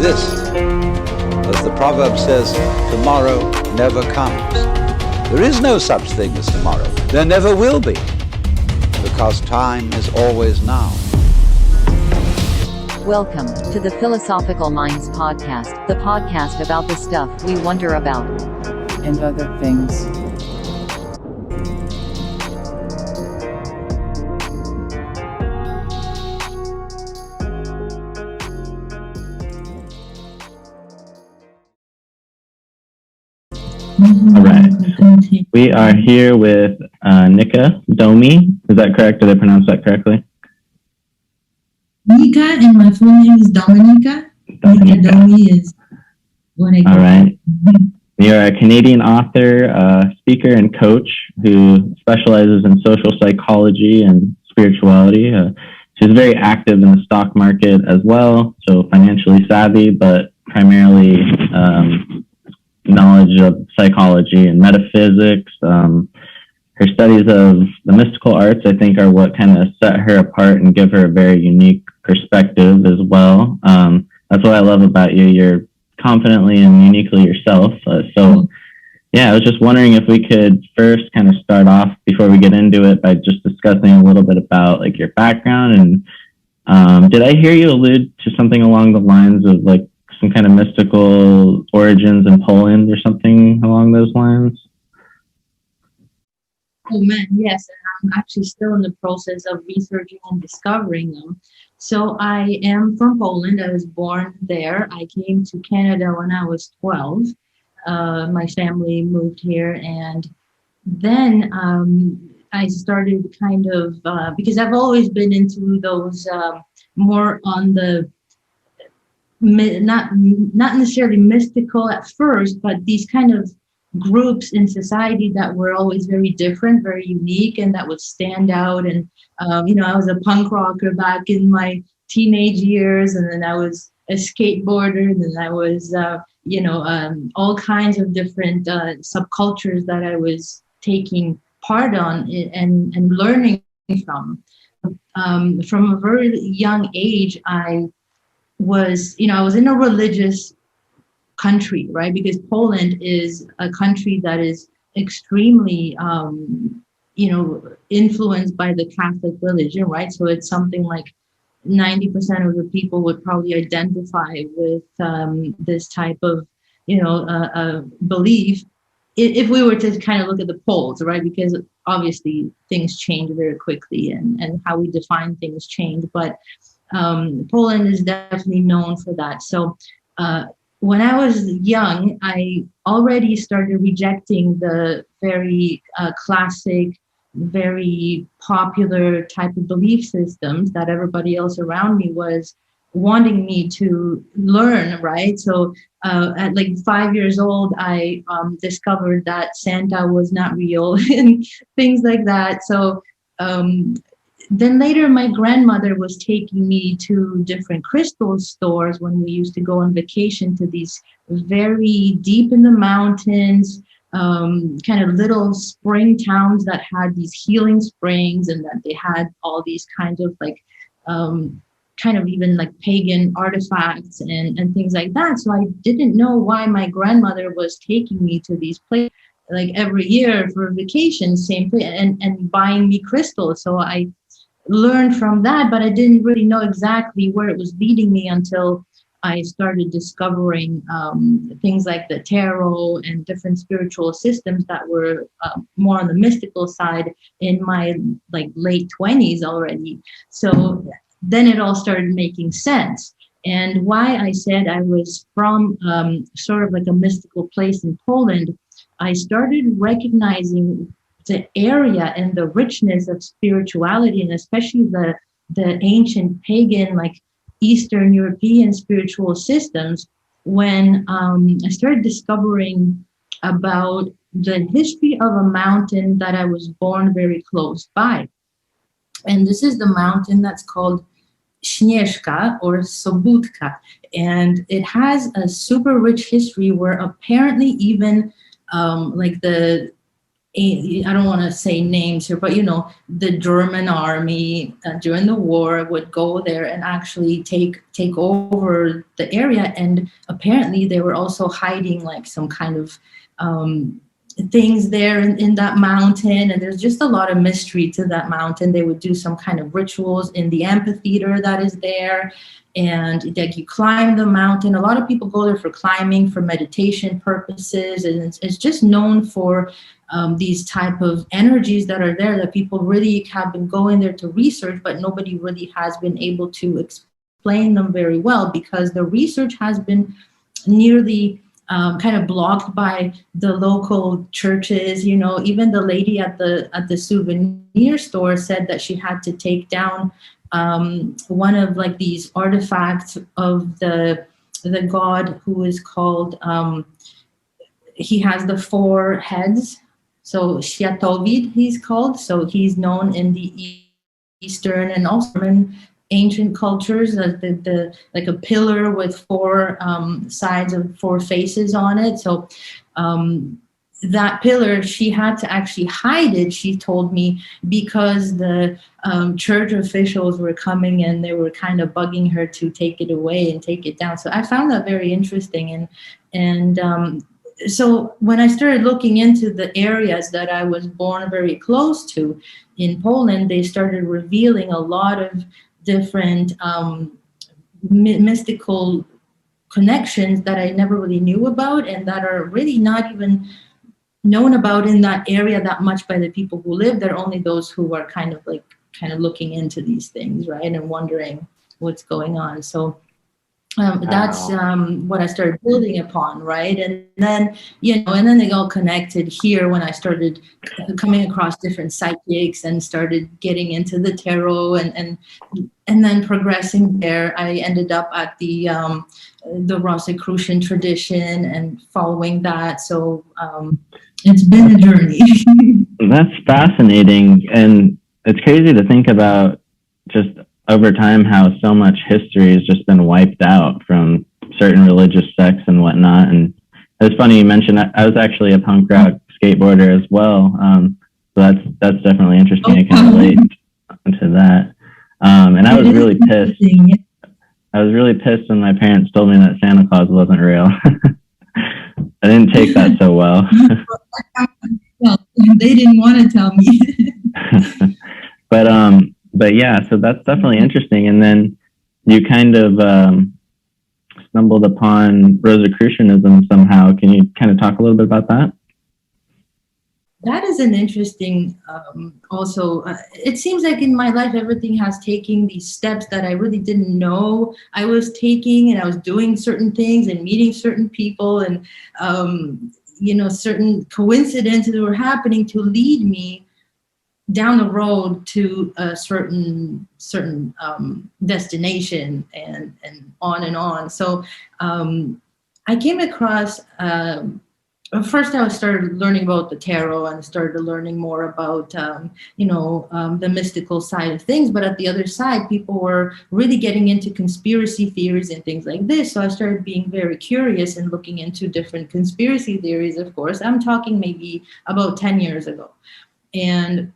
exist. As the proverb says, tomorrow never comes. There is no such thing as tomorrow. There never will be, because time is always now. Welcome to the Philosophical Minds Podcast, the podcast about the stuff we wonder about. And other things. All right. We are here with Nika Domi. Is that correct? Did I pronounce that correctly? Nika, and my full name is Dominica. Nika Domi is what I go. All right. You're a Canadian author, speaker, and coach who specializes in social psychology and spirituality. She's very active in the stock market as well, so financially savvy, but primarily knowledge of psychology and metaphysics. Her studies of the mystical arts, I think, are what kind of set her apart and give her a very unique perspective as well. That's what I love about you. You're confidently and uniquely yourself. I was just wondering if we could first kind of start off before we get into it by just discussing a little bit about like your background. And did I hear you allude to something along the lines of like some kind of mystical origins in Poland or something along those lines? Oh man, yes. And I'm actually still in the process of researching and discovering them. So I am from Poland. I was born there. I came to Canada when I was 12. My family moved here, and then I started kind of, because I've always been into those more on the not necessarily mystical at first, but these kind of groups in society that were always very different, very unique, and that would stand out. And I was a punk rocker back in my teenage years, and then I was a skateboarder, and then I was all kinds of different subcultures that I was taking part on and learning from. From a very young age, I was in a religious country, right? Because Poland is a country that is extremely, influenced by the Catholic religion, right? So it's something like 90% of the people would probably identify with this type of, belief. If we were to kind of look at the polls, right? Because obviously things change very quickly and how we define things change. But Poland is definitely known for that. So when I was young, I already started rejecting the very classic, very popular type of belief systems that everybody else around me was wanting me to learn, right? So at like 5 years old, I discovered that Santa was not real and things like that. So then later, my grandmother was taking me to different crystal stores when we used to go on vacation to these very deep in the mountains, kind of little spring towns that had these healing springs, and that they had all these kinds of like, kind of even like pagan artifacts and things like that. So I didn't know why my grandmother was taking me to these places like every year for vacation, same place, and buying me crystals. So I learned from that, but I didn't really know exactly where it was leading me until I started discovering things like the tarot and different spiritual systems that were more on the mystical side in my like late 20s already. So then it all started making sense. And why I said I was from sort of like a mystical place in Poland, I started recognizing the area and the richness of spirituality, and especially the ancient pagan, like Eastern European spiritual systems, when I started discovering about the history of a mountain that I was born very close by. And this is the mountain that's called Śnieżka or Sobutka. And it has a super rich history where apparently even like the I don't want to say names here, but the German army during the war would go there and actually take over the area. And apparently they were also hiding like some kind of things there in that mountain. And there's just a lot of mystery to that mountain. They would do some kind of rituals in the amphitheater that is there. And like you climb the mountain. A lot of people go there for climbing, for meditation purposes, and it's just known for these type of energies that are there that people really have been going there to research, but nobody really has been able to explain them very well, because the research has been nearly kind of blocked by the local churches. Even the lady at the souvenir store said that she had to take down one of like these artifacts of the god who is called, he has the 4 heads. So Shiatovid, he's called. So he's known in the Eastern and also in ancient cultures as the like a pillar with 4 sides of 4 faces on it. So that pillar, she had to actually hide it, she told me, because the church officials were coming and they were kind of bugging her to take it away and take it down. So I found that very interesting. And so when I started looking into the areas that I was born very close to in Poland, they started revealing a lot of different mystical connections that I never really knew about, and that are really not even known about in that area that much by the people who live there. Only those who are kind of looking into these things, right, and wondering what's going on. So that's what I started building upon, right? And then, and then they all connected here when I started coming across different psychics and started getting into the tarot, and then progressing there. I ended up at the Rosicrucian tradition and following that. So it's been a journey. That's fascinating, and it's crazy to think about just over time how so much history has just been wiped out from certain religious sects and whatnot. And it's funny you mentioned I was actually a punk rock skateboarder as well. So that's definitely interesting. I can relate to that. And I was really pissed. I was really pissed when my parents told me that Santa Claus wasn't real. I didn't take that so well. Well, they didn't want to tell me. But yeah, so that's definitely interesting. And then you kind of stumbled upon Rosicrucianism somehow. Can you kind of talk a little bit about that? That is an interesting, also, it seems like in my life, everything has taken these steps that I really didn't know I was taking, and I was doing certain things and meeting certain people, and, certain coincidences were happening to lead me down the road to a certain destination, and on and on. So I came across, first I started learning about the tarot and started learning more about, the mystical side of things. But at the other side, people were really getting into conspiracy theories and things like this. So I started being very curious and looking into different conspiracy theories, of course. I'm talking maybe about 10 years ago. And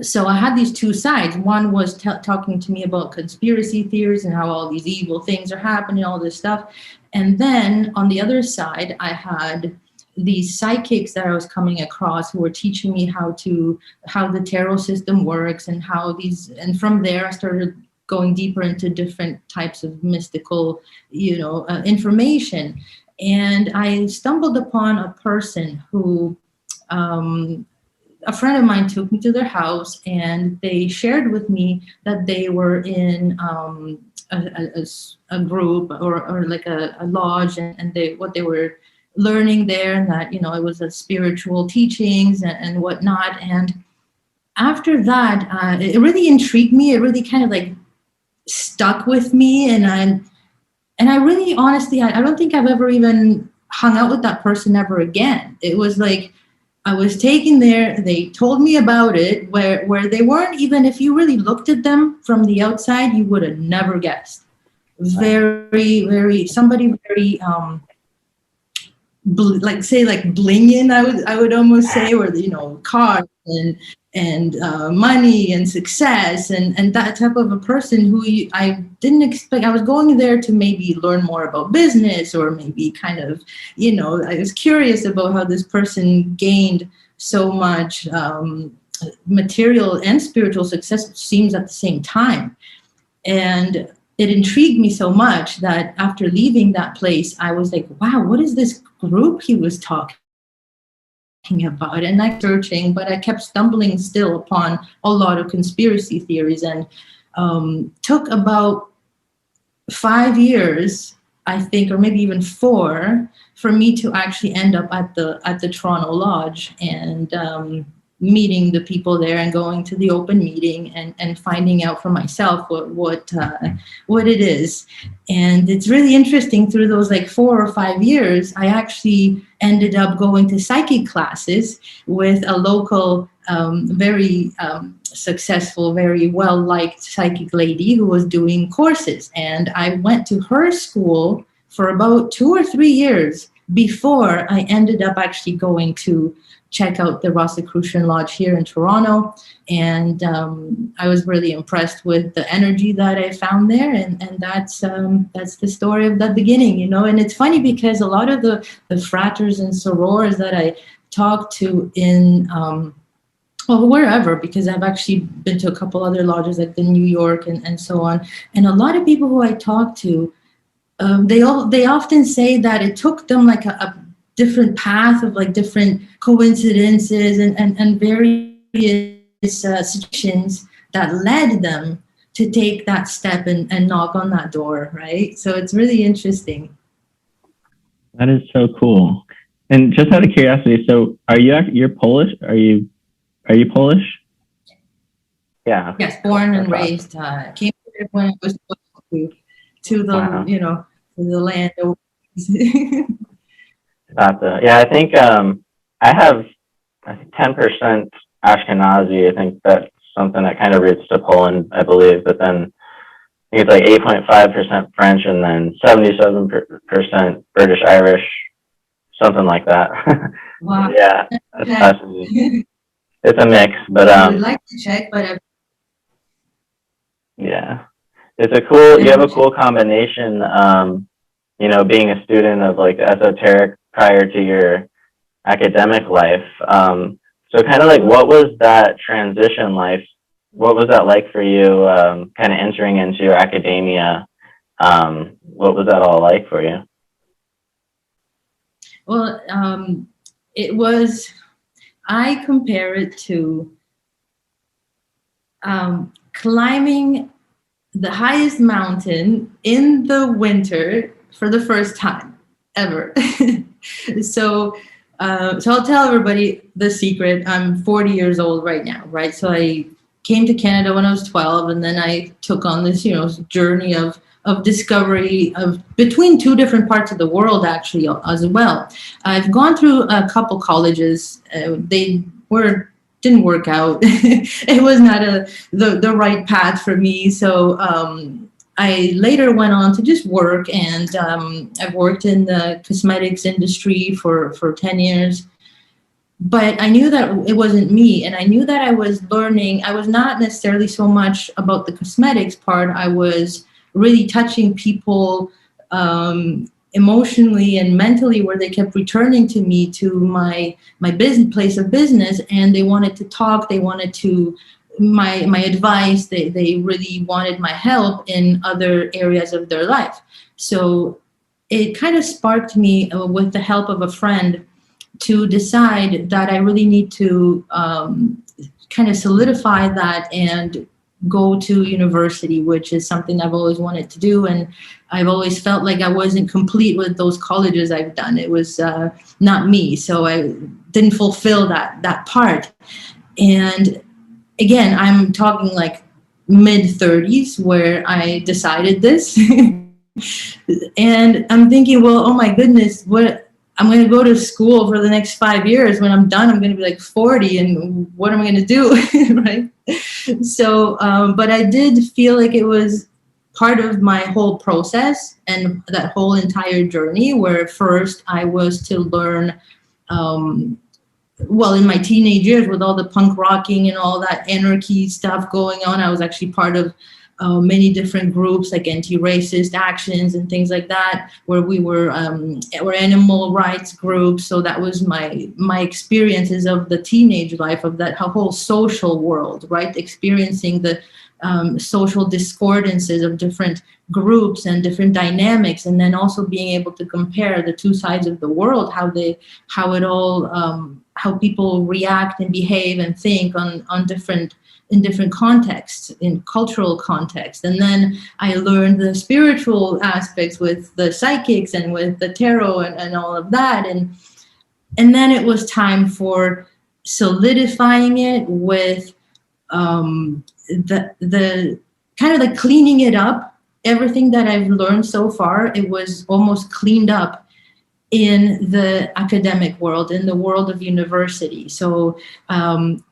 so I had these 2 sides. One was talking to me about conspiracy theories and how all these evil things are happening, all this stuff. And then on the other side, I had these psychics that I was coming across who were teaching me how the tarot system works, and and from there I started going deeper into different types of mystical, information. And I stumbled upon a person who, a friend of mine took me to their house, and they shared with me that they were in a group or like a lodge, and what they were learning there, and that it was a spiritual teachings and whatnot. And after that, it really intrigued me. It really kind of like stuck with me, and I really honestly I don't think I've ever even hung out with that person ever again. It was like I was taken there, they told me about it, where they weren't even, if you really looked at them from the outside, you would have never guessed. Very, very, somebody very like say like blinging, I would almost say, or cars and money and success and that type of a person who I didn't expect. I was going there to maybe learn more about business, or maybe kind of, I was curious about how this person gained so much material and spiritual success, it seems, at the same time. And it intrigued me so much that after leaving that place, I was like, wow, what is this group he was talking about? And I searching, but I kept stumbling still upon a lot of conspiracy theories, and took about 5 years, I think, or maybe even 4, for me to actually end up at the Toronto Lodge, and meeting the people there and going to the open meeting and finding out for myself what it is. And it's really interesting. Through those like 4 or 5 years, I actually ended up going to psychic classes with a local very successful, very well-liked psychic lady who was doing courses. And I went to her school for about 2 or 3 years before I ended up actually going to check out the Rosicrucian Lodge here in Toronto. And I was really impressed with the energy that I found there. And that's the story of the beginning, And it's funny because a lot of the fraters and sorors that I talked to in, wherever, because I've actually been to a couple other lodges like in New York and so on. And a lot of people who I talk to, they often say that it took them like a different path of like different coincidences and various situations that led them to take that step and knock on that door, right? So it's really interesting. That is so cool. And just out of curiosity, so you're Polish? Are you Polish? Yeah. Yes, born and raised. Came here when I was to the Wow. to the land. Yeah, I think I have 10% Ashkenazi. I think that's something that kind of roots to Poland, I believe. But then I think it's like 8.5% French, and then 77% British Irish, something like that. Wow. Yeah, that's fascinating. It's a mix, but I would like to check, but yeah, it's a cool. You have a cool combination. Being a student of like esoteric prior to your academic life. So kind of like, what was that transition life? What was that like for you, kind of entering into your academia? What was that all like for you? Well, it was, I compare it to climbing the highest mountain in the winter for the first time ever. So I'll tell everybody the secret. I'm 40 years old right now, right? So I came to Canada when I was 12, and then I took on this, journey of discovery of between 2 different parts of the world, actually, as well. I've gone through a couple colleges. They didn't work out. It was not the right path for me. So I later went on to just work, and I've worked in the cosmetics industry for 10 years. But I knew that it wasn't me, and I knew that I was learning. I was not necessarily so much about the cosmetics part. I was really touching people emotionally and mentally, where they kept returning to me, to my business place of business, and they wanted to talk. They wanted to my advice. They really wanted my help in other areas of their life. So it kind of sparked me, with the help of a friend, to decide that I really need to kind of solidify that and go to university, which is something I've always wanted to do. And I've always felt like I wasn't complete with those colleges I've done. It was not me. So I didn't fulfill that part. And again, I'm talking like mid-30s where I decided this. And I'm thinking, well, oh my goodness, I'm going to go to school for the next 5 years. When I'm done, I'm going to be like 40, and what am I going to do? Right? So, but I did feel like it was part of my whole process and that whole entire journey, where first I was to learn, well, in my teenage years with all the punk rocking and all that anarchy stuff going on, I was actually part of many different groups like anti-racist actions and things like that, where we were animal rights groups. So that was my experiences of the teenage life, of that whole social world, right? Experiencing the social discordances of different groups and different dynamics, and then also being able to compare the two sides of the world, how people react and behave and think in different contexts, in cultural contexts. And then I learned the spiritual aspects with the psychics and with the tarot and all of that. And then it was time for solidifying it with the kind of like cleaning it up. Everything that I've learned so far, it was almost cleaned up in the academic world, in the world of university. So, and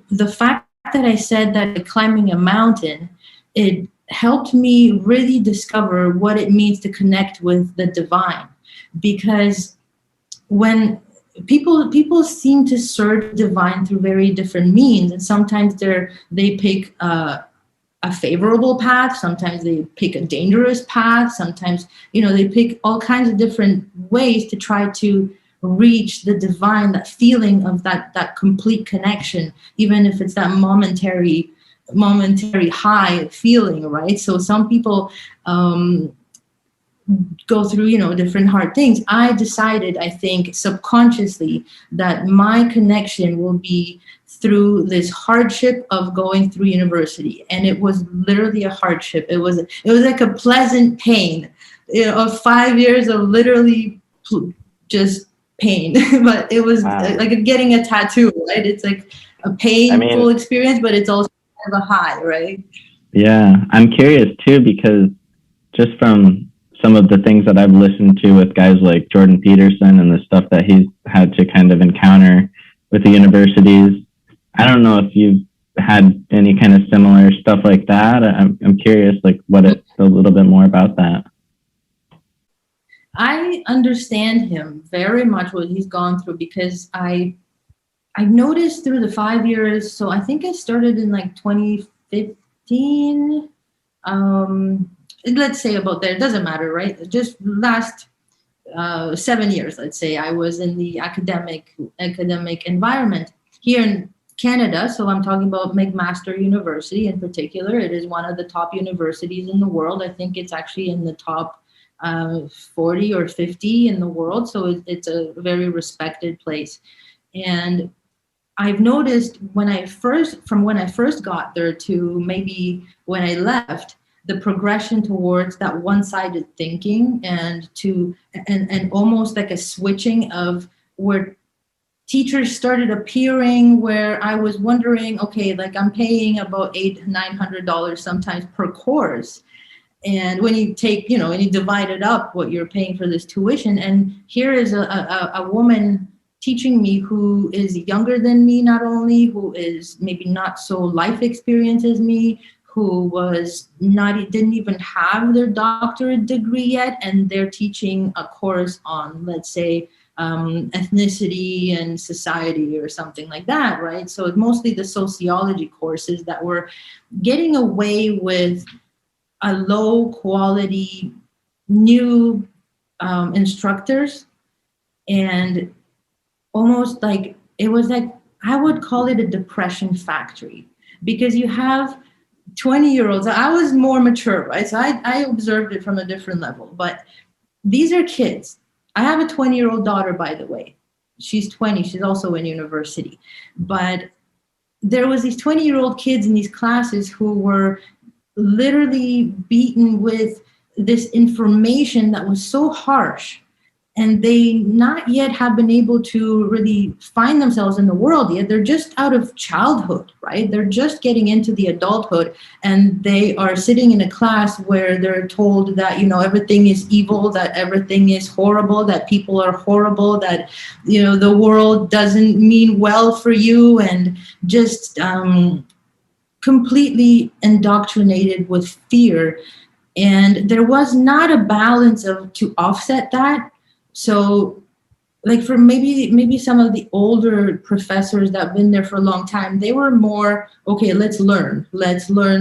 the fact that I said that climbing a mountain, it helped me really discover what it means to connect with the divine. Because when people seem to search divine through very different means, and sometimes they pick a favorable path, sometimes they pick a dangerous path, sometimes they pick all kinds of different ways to try to reach the divine, that feeling of that complete connection, even if it's that momentary high feeling, right? So some people go through different hard things. I decided, I think subconsciously, that my connection will be through this hardship of going through university. And it was literally a hardship. It was like a pleasant pain, of 5 years of literally just pain. But it was like getting a tattoo, right? It's like a painful experience, but it's also kind of a high, right? Yeah, I'm curious too, because just from some of the things that I've listened to with guys like Jordan Peterson and the stuff that he's had to kind of encounter with the universities, I don't know if you've had any kind of similar stuff like that. I'm curious, like, what it's a little bit more about that. I understand him very much, what he's gone through, because I noticed through the 5 years. So I think I started in like 2015. Let's say about there. It doesn't matter, right? Just last 7 years, let's say, I was in the academic environment here in Canada. So I'm talking about McMaster University in particular. It is one of the top universities in the world. I think it's actually in the top 40 or 50 in the world. So it's a very respected place. And I've noticed when I first got there to maybe when I left, the progression towards that one-sided thinking and almost like a switching of where teachers started appearing, where I was wondering, okay, like I'm paying about $800-900 sometimes per course. And when you take, and you divide it up, what you're paying for this tuition, and here is a woman teaching me who is younger than me, not only, who is maybe not so life experienced as me, who didn't even have their doctorate degree yet, and they're teaching a course on, let's say, ethnicity and society or something like that, right? So it's mostly the sociology courses that were getting away with a low quality new instructors, and almost like it was like, I would call it a depression factory, because you have 20-year-olds. I was more mature, right? So I observed it from a different level, but these are kids. I have a 20-year-old daughter, by the way. She's 20. She's also in university. But there was these 20-year-old kids in these classes who were literally beaten with this information that was so harsh, and they not yet have been able to really find themselves in the world yet. They're just out of childhood, right? They're just getting into the adulthood, and they are sitting in a class where they're told that, everything is evil, that everything is horrible, that people are horrible, that, the world doesn't mean well for you, and just completely indoctrinated with fear And there was not a balance of to offset that. So like for maybe some of the older professors that have been there for a long time, they were more, okay, let's learn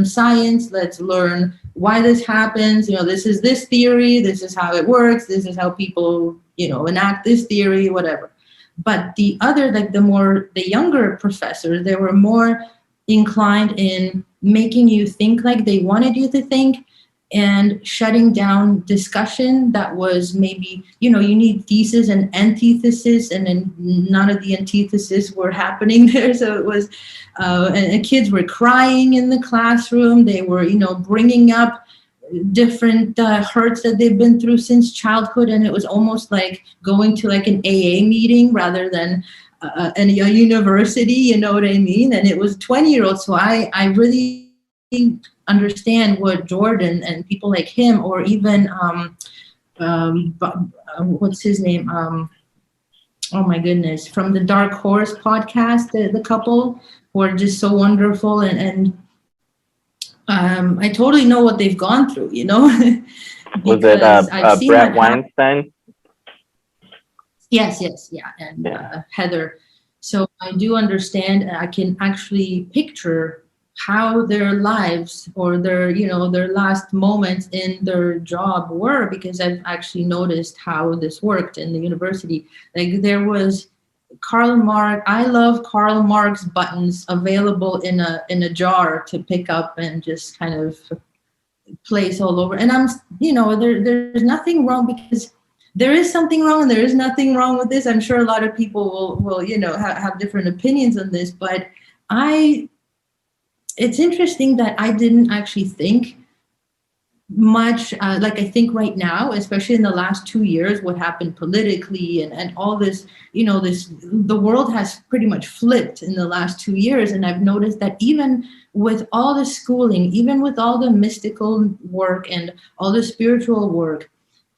science, let's learn why this happens, this is this theory, this is how it works, this is how people enact this theory, whatever. But the other, like the younger professors, they were more inclined in making you think like they wanted you to think, and shutting down discussion that was maybe, you need thesis and antithesis, and then none of the antithesis were happening there. So it was, and kids were crying in the classroom. They were, bringing up different hurts that they've been through since childhood. And it was almost like going to like an AA meeting rather than a university, you know what I mean? And it was 20-year-olds. So I really understand what Jordan and people like him, or even what's his name? Oh my goodness, from the Dark Horse podcast, the couple who are just so wonderful, and I totally know what they've gone through, Was it Brett Weinstein? Yes, yeah, and Heather. So I do understand, and I can actually picture how their lives or their last moments in their job were, because I've actually noticed how this worked in the university. Like there was Karl Marx. I love Karl Marx buttons available in a jar to pick up and just kind of place all over. And I'm, there's nothing wrong, because there is something wrong and there is nothing wrong with this. I'm sure a lot of people will have different opinions on this, but it's interesting that I didn't actually think much, like I think right now, especially in the last 2 years, what happened politically and all this, the world has pretty much flipped in the last 2 years. And I've noticed that even with all the schooling, even with all the mystical work and all the spiritual work,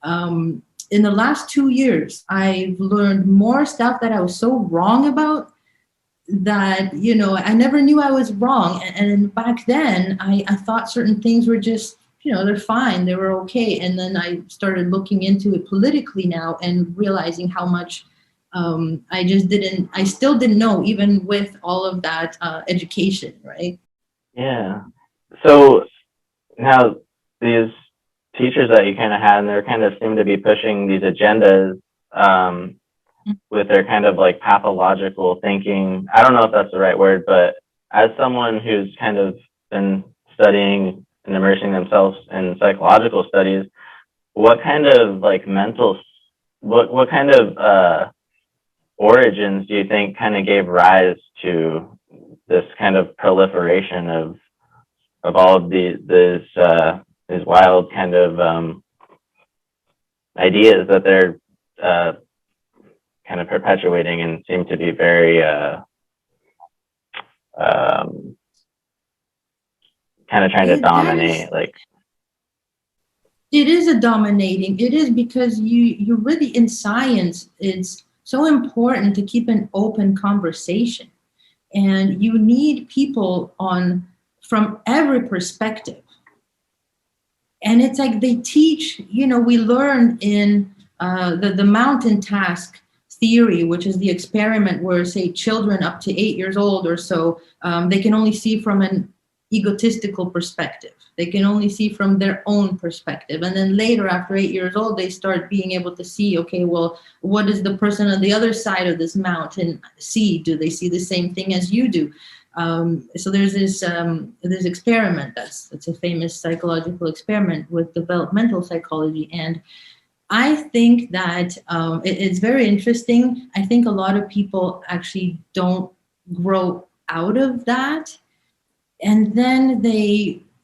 in the last 2 years, I've learned more stuff that I was so wrong about, that I never knew I was wrong. And back then I thought certain things were just, they're fine, they were okay. And then I started looking into it politically now and realizing how much I still didn't know, even with all of that education, right? Yeah. So now these teachers that you kind of had, and they kind of seem to be pushing these agendas with their kind of like pathological thinking. I don't know if that's the right word, but as someone who's kind of been studying and immersing themselves in psychological studies, what kind of like what kind of origins do you think kind of gave rise to this kind of proliferation of all of these wild kind of ideas that they're kind of perpetuating and seem to be very kind of trying to dominate? Like, it is it is because you really, in science, it's so important to keep an open conversation, and you need people from every perspective. And it's like they teach, we learn in the mountain task theory, which is the experiment where, say, children up to 8 years old or so, they can only see from an egotistical perspective. They can only see from their own perspective. And then later, after 8 years old, they start being able to see, okay, well, what does the person on the other side of this mountain see? Do they see the same thing as you do? So there's this experiment that's a famous psychological experiment with developmental psychology. And I think that it's very interesting. I think a lot of people actually don't grow out of that. And then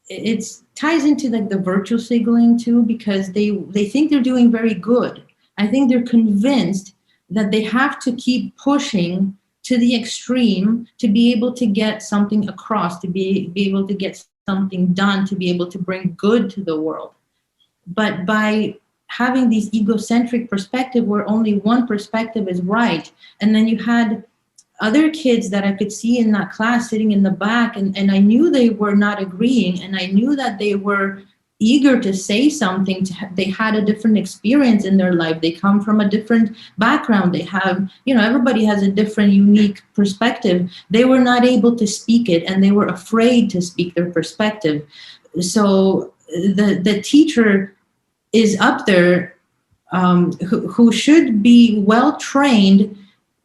it ties into like the virtue signaling too, because they think they're doing very good. I think they're convinced that they have to keep pushing to the extreme to be able to get something across, to be able to get something done, to be able to bring good to the world. But by having these egocentric perspective where only one perspective is right, and then you had other kids that I could see in that class sitting in the back, and I knew they were not agreeing, and I knew that they were eager to say something. They had a different experience in their life. They come from a different background. They have, everybody has a different, unique perspective. They were not able to speak it, and they were afraid to speak their perspective. So the teacher is up there, who should be well trained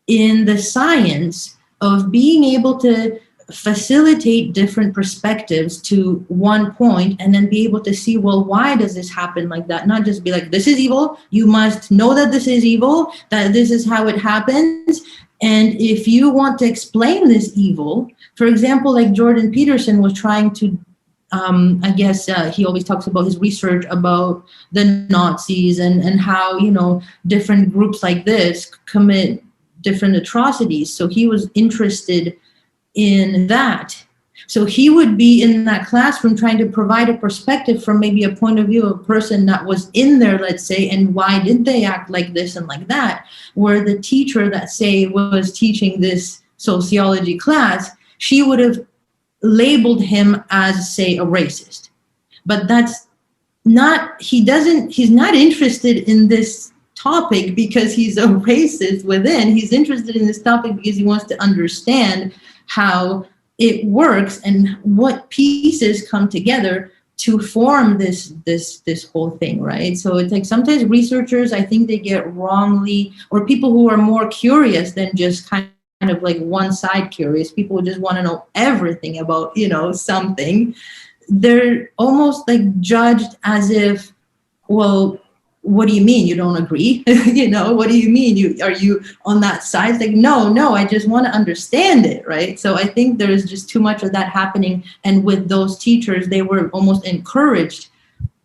in the science of being able to facilitate different perspectives to one point, and then be able to see, well, why does this happen like that? Not just be like, this is evil, you must know that this is evil, that this is how it happens. And if you want to explain this evil, for example, like Jordan Peterson was trying to, he always talks about his research about the Nazis and how, different groups like this commit different atrocities. So he was interested in that. So he would be in that classroom trying to provide a perspective from maybe a point of view of a person that was in there, let's say, and why did they act like this and like that? Where the teacher that, say, was teaching this sociology class, she would have labeled him as, say, a racist. But that's not, he's not interested in this topic because he's a racist within. He's interested in this topic because he wants to understand how it works and what pieces come together to form this whole thing, right? So it's like sometimes researchers, I think they get wrongly, or people who are more curious than just kind of like one side curious, people who just want to know everything about, something, they're almost like judged as if, well, what do you mean you don't agree? What do you mean? Are you on that side? It's like, no, I just want to understand it, right? So I think there's just too much of that happening. And with those teachers, they were almost encouraged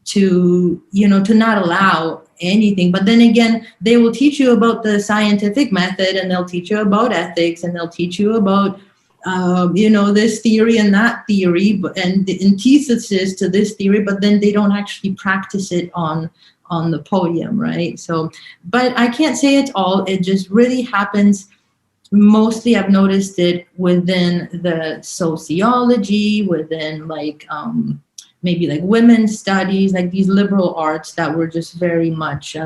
to, to not allow anything. But then again, they will teach you about the scientific method, and they'll teach you about ethics, and they'll teach you about, this theory and that theory, and the antithesis to this theory, but then they don't actually practice it on the podium, right? So, but I can't say it's all. It just really happens. Mostly I've noticed it within the sociology, within like maybe like women's studies, like these liberal arts that were just very much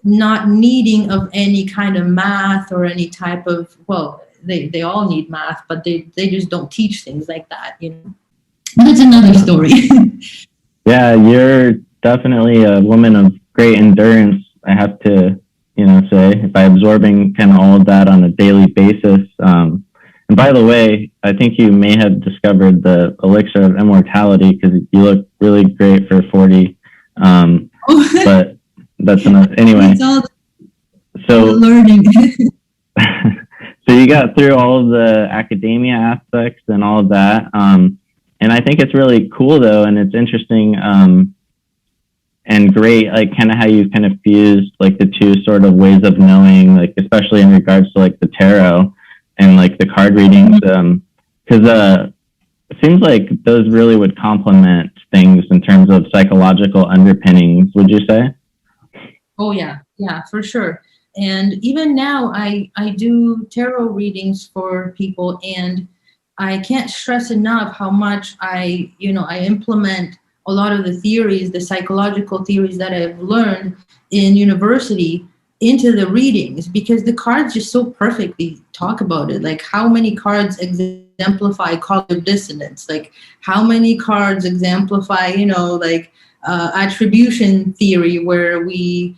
not needing of any kind of math or any type of, well, they all need math, but they just don't teach things like that, That's another story. Yeah, you're definitely a woman of great endurance, I have to, say, by absorbing kind of all of that on a daily basis. And by the way, I think you may have discovered the elixir of immortality because you look really great for 40. But that's enough. Anyway, so learning. So you got through all of the academia aspects and all of that. And I think it's really cool though, and it's interesting and great, like kind of how you've kind of fused like the two sort of ways of knowing, like especially in regards to like the tarot and like the card readings, because it seems like those really would complement things in terms of psychological underpinnings, would you say? Oh yeah, for sure. And even now I do tarot readings for people, and I can't stress enough how much I implement a lot of the theories, the psychological theories that I've learned in university into the readings, because the cards just so perfectly talk about it. Like how many cards exemplify cognitive dissonance? Like how many cards exemplify, attribution theory, where we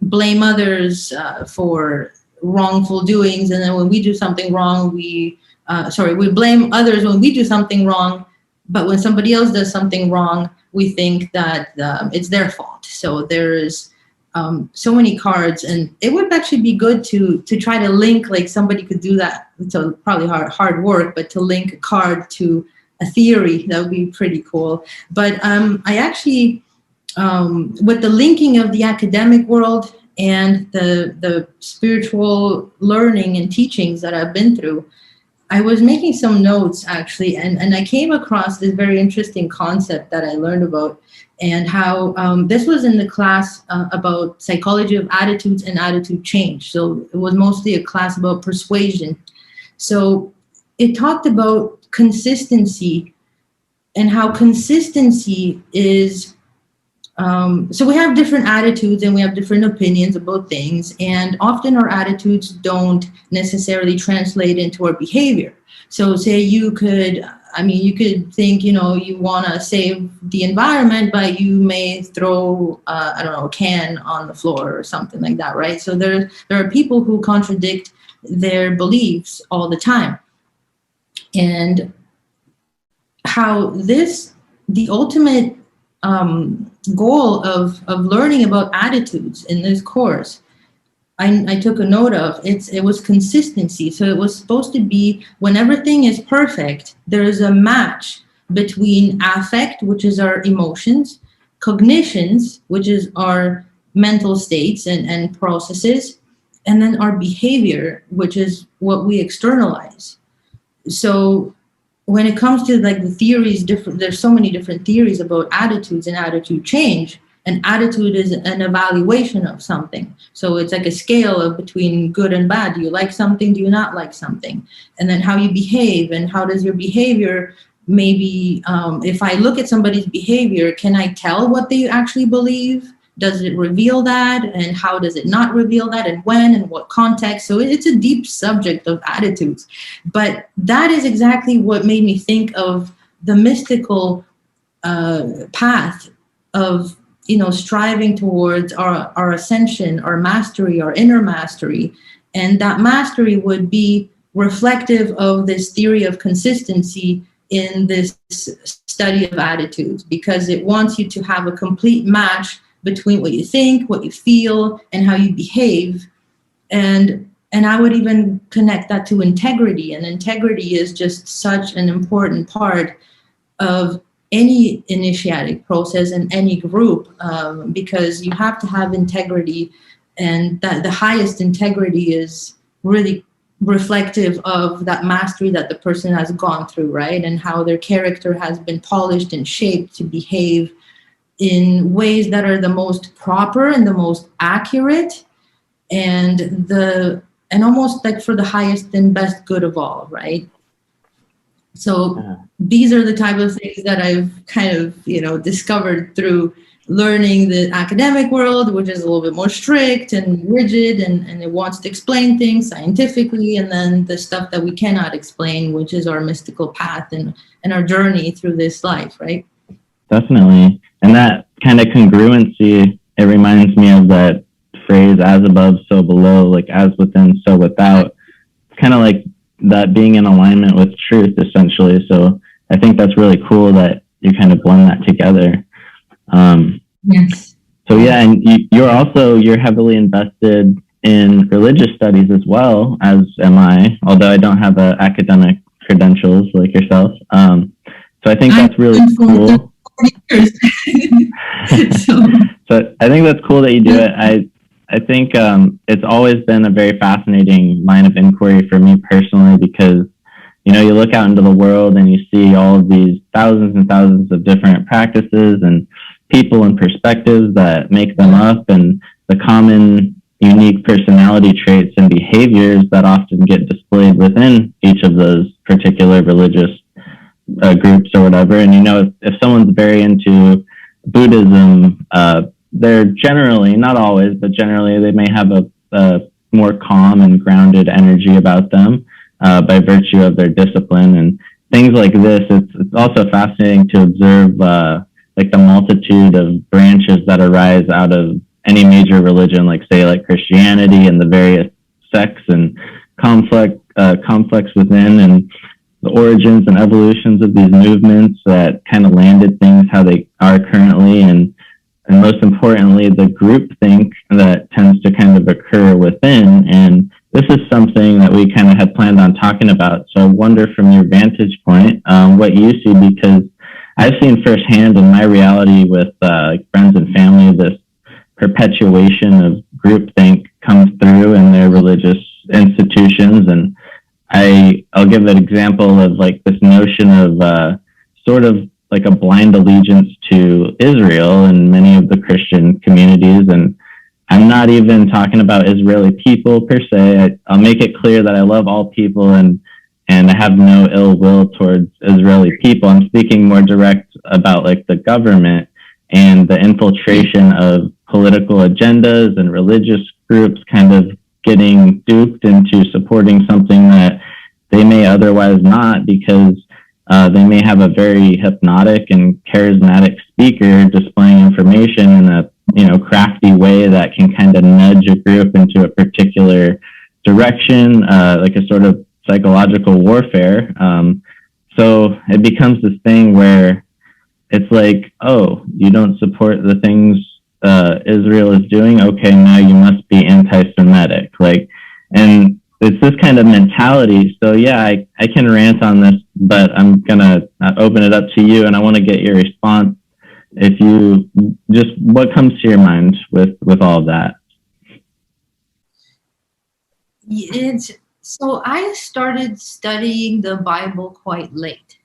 blame others for wrongful doings, and then when we do something wrong, we blame others when we do something wrong, but when somebody else does something wrong, we think that it's their fault. So there's so many cards, and it would actually be good to try to link, like somebody could do that. It's probably hard work, but to link a card to a theory, that would be pretty cool. But I actually, with the linking of the academic world and the spiritual learning and teachings that I've been through, I was making some notes actually, and I came across this very interesting concept that I learned about, and how this was in the class about psychology of attitudes and attitude change. So it was mostly a class about persuasion. So it talked about consistency and how consistency is. So we have different attitudes and we have different opinions about things, and often our attitudes don't necessarily translate into our behavior. So say you could think, you want to save the environment, but you may throw, a can on the floor or something like that, right? So there are people who contradict their beliefs all the time. And how the ultimate goal of learning about attitudes in this course, I took a note of, it was consistency. So it was supposed to be, when everything is perfect, there is a match between affect, which is our emotions, cognitions, which is our mental states and processes, and then our behavior, which is what we externalize. So when it comes to like the theories, there's so many different theories about attitudes and attitude change. And attitude is an evaluation of something. So it's like a scale of between good and bad. Do you like something? Do you not like something? And then how you behave, and how does your behavior, maybe if I look at somebody's behavior, can I tell what they actually believe? Does it reveal that? And how does it not reveal that? And when and what context? So it's a deep subject of attitudes. But that is exactly what made me think of the mystical path of striving towards our ascension, our mastery, our inner mastery. And that mastery would be reflective of this theory of consistency in this study of attitudes, because it wants you to have a complete match between what you think, what you feel, and how you behave. And I would even connect that to integrity. And integrity is just such an important part of any initiatic process in any group, because you have to have integrity, and that the highest integrity is really reflective of that mastery that the person has gone through, right? And how their character has been polished and shaped to behave in ways that are the most proper and the most accurate, and almost like for the highest and best good of all, right? So these are the type of things that I've kind of, discovered through learning the academic world, which is a little bit more strict and rigid, and it wants to explain things scientifically, and then the stuff that we cannot explain, which is our mystical path and our journey through this life, right? Definitely. And that kind of congruency, it reminds me of that phrase, as above, so below, like as within, so without. It's kind of like that being in alignment with truth, essentially. So I think that's really cool that you kind of blend that together. Yes. So yeah, and you're heavily invested in religious studies as well, as am I, although I don't have academic credentials like yourself. So I think that's really cool. So I think that's cool that you do it. I think it's always been a very fascinating line of inquiry for me personally, because you look out into the world and you see all of these thousands and thousands of different practices and people and perspectives that make them up, and the common unique personality traits and behaviors that often get displayed within each of those particular religious groups or whatever. And if someone's very into Buddhism, they're generally, not always, but generally they may have a more calm and grounded energy about them by virtue of their discipline and things like this. It's also fascinating to observe like the multitude of branches that arise out of any major religion, like say like Christianity, and the various sects and complex within, and the origins and evolutions of these movements that kind of landed things how they are currently, and most importantly, the groupthink that tends to kind of occur within. And this is something that we kind of had planned on talking about. So I wonder from your vantage point, what you see, because I've seen firsthand in my reality with friends and family, this perpetuation of groupthink comes through in their religious institutions. And I'll give an example of like this notion of sort of like a blind allegiance to Israel in many of the Christian communities. And I'm not even talking about Israeli people per se. I'll make it clear that I love all people, and and I have no ill will towards Israeli people. I'm speaking more direct about like the government and the infiltration of political agendas and religious groups kind of getting duped into supporting something that they may otherwise not, because they may have a very hypnotic and charismatic speaker displaying information in a crafty way that can kind of nudge a group into a particular direction, like a sort of psychological warfare. So it becomes this thing where it's like, oh, you don't support the things Israel is doing? Okay, now you must be anti-Semitic. And it's this kind of mentality. So yeah, I can rant on this, but I'm gonna open it up to you, and I want to get your response. If you just, what comes to your mind with all of that? So I started studying the Bible quite late,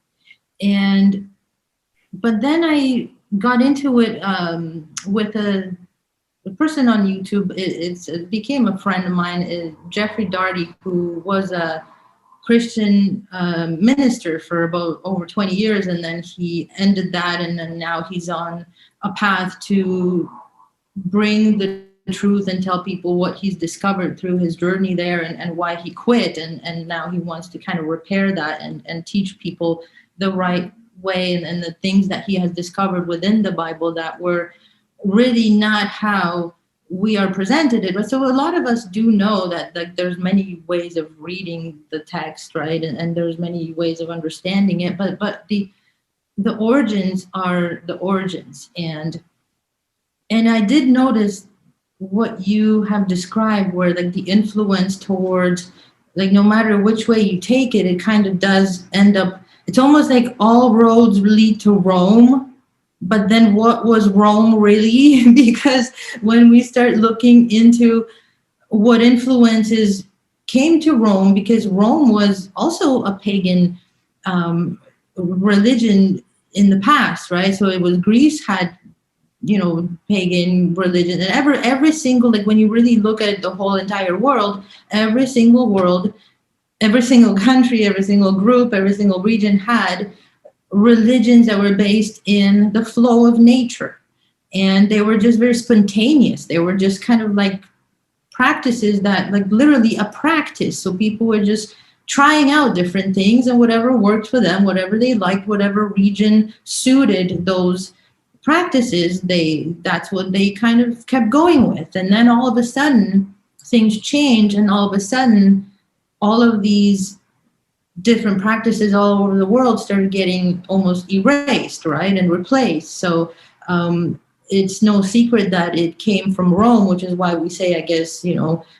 but then I got into it with a person on YouTube. It became a friend of mine, Jeffrey Darty, who was a Christian minister for about over 20 years, and then he ended that, and then now he's on a path to bring the truth and tell people what he's discovered through his journey there, and why he quit, and now he wants to kind of repair that and teach people the right way, and the things that he has discovered within the Bible that were really not how we are presented it. But so a lot of us do know that there's many ways of reading the text, right? And there's many ways of understanding it, but the origins are the origins. And I did notice what you have described, where like the influence towards, like, no matter which way you take it, it kind of does end up, it's almost like all roads lead to Rome. But then what was Rome really? Because when we start looking into what influences came to Rome, because Rome was also a pagan religion in the past, right? So it was, Greece had, pagan religion, and every single, like when you really look at the whole entire world, every single country, every single group, every single region had religions that were based in the flow of nature, and they were just very spontaneous. They were just kind of like practices that, like, literally a practice. So people were just trying out different things, and whatever worked for them, whatever they liked, whatever region suited those practices, that's what they kind of kept going with. And then all of a sudden things change, and all of a sudden all of these different practices all over the world started getting almost erased, right, and replaced. So it's no secret that it came from Rome, which is why we say, I guess,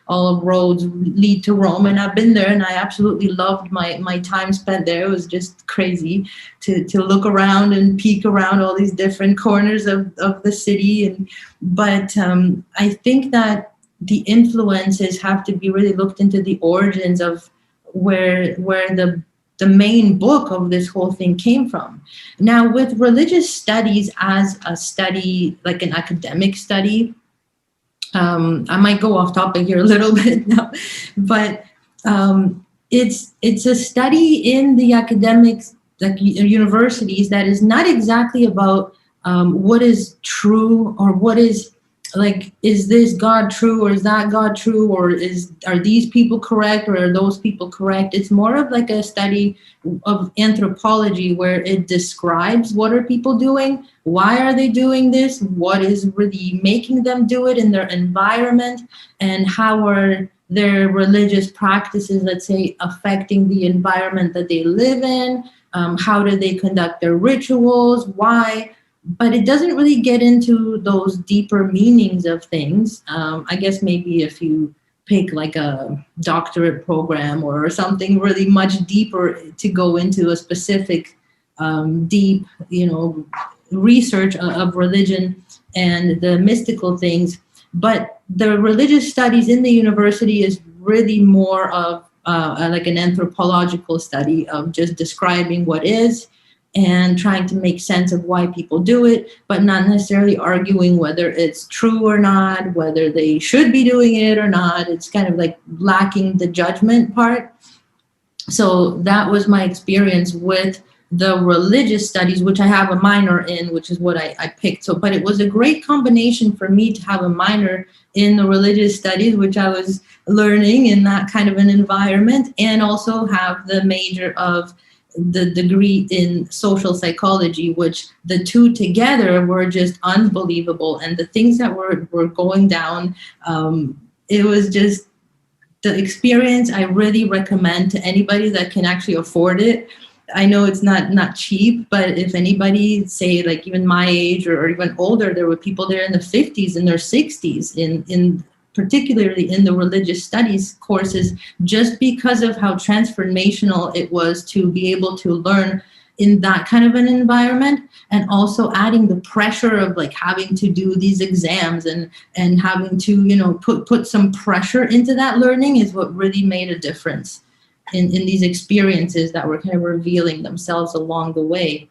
all roads lead to Rome. And I've been there, and I absolutely loved my time spent there. It was just crazy to look around and peek around all these different corners of the city. But I think that the influences have to be really looked into, the origins of where the main book of this whole thing came from. Now, with religious studies as a study, like an academic study, I might go off topic here a little bit now, but it's a study in the academics, like universities, that is not exactly about what is true, or what is, like, is this God true, or is that God true, or are these people correct, or are those people correct? It's more of like a study of anthropology, where it describes what are people doing, why are they doing this, what is really making them do it in their environment, and how are their religious practices, let's say, affecting the environment that they live in, how do they conduct their rituals, why. But it doesn't really get into those deeper meanings of things. I guess maybe if you pick like a doctorate program or something really much deeper to go into a specific deep, research of religion and the mystical things. But the religious studies in the university is really more of like an anthropological study of just describing what is, and trying to make sense of why people do it, but not necessarily arguing whether it's true or not, whether they should be doing it or not. It's kind of like lacking the judgment part. So that was my experience with the religious studies, which I have a minor in, which is what I picked. So, but it was a great combination for me to have a minor in the religious studies, which I was learning in that kind of an environment, and also have the major of the degree in social psychology, which the two together were just unbelievable. And the things that were going down, it was just the experience I really recommend to anybody that can actually afford it. I know it's not cheap, but if anybody, say like even my age or even older, there were people there in the 50s and their 60s in particularly in the religious studies courses, just because of how transformational it was to be able to learn in that kind of an environment, and also adding the pressure of like having to do these exams and having to, you know, put some pressure into that learning is what really made a difference in these experiences that were kind of revealing themselves along the way.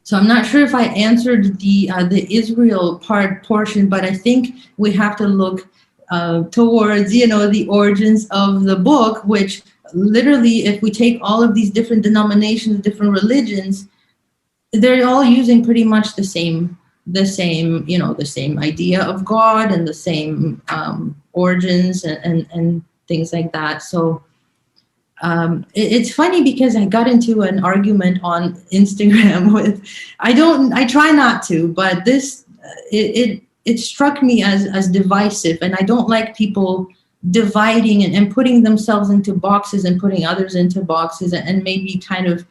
So I'm not sure if I answered the Israel portion, but I think we have to look towards, you know, the origins of the book, which literally, if we take all of these different denominations, different religions, they're all using pretty much the same, you know, the same idea of God and the same origins and things like that. So it's funny because I got into an argument on Instagram with, I try not to, but this, it struck me as divisive, and I don't like people dividing and putting themselves into boxes and putting others into boxes, and maybe kind of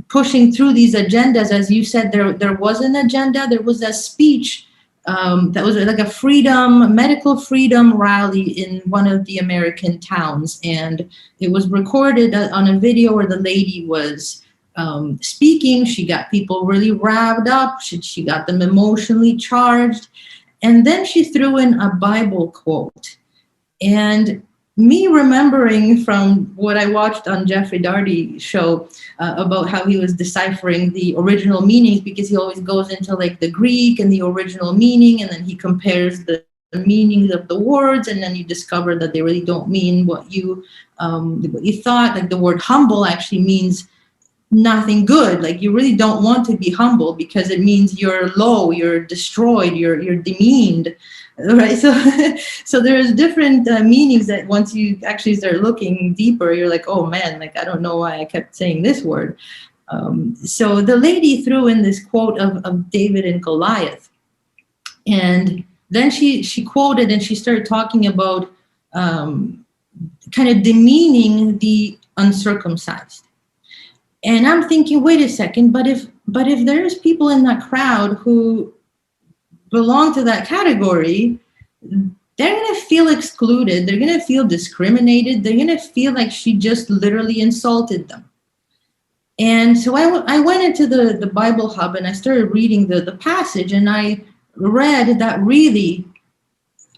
pushing through these agendas. As you said, there was an agenda, there was a speech that was like a medical freedom rally in one of the American towns. And it was recorded on a video where the lady was speaking. She got people really riled up. She got them emotionally charged. And then she threw in a Bible quote. And me remembering from what I watched on Jeffrey Dardy's show about how he was deciphering the original meanings, because he always goes into like the Greek and the original meaning, and then he compares the meanings of the words, and then you discover that they really don't mean what you thought. Like the word humble actually means nothing good. Like you really don't want to be humble because it means you're low, you're destroyed, you're demeaned. Right, so there's different meanings that once you actually start looking deeper, you're like, oh man, like I don't know why I kept saying this word. So the lady threw in this quote of David and Goliath, and then she quoted and she started talking about kind of demeaning the uncircumcised. And I'm thinking, wait a second, but if there's people in that crowd who belong to that category, they're going to feel excluded. They're going to feel discriminated. They're going to feel like she just literally insulted them. And so I went into the Bible Hub and I started reading the passage, and I read that really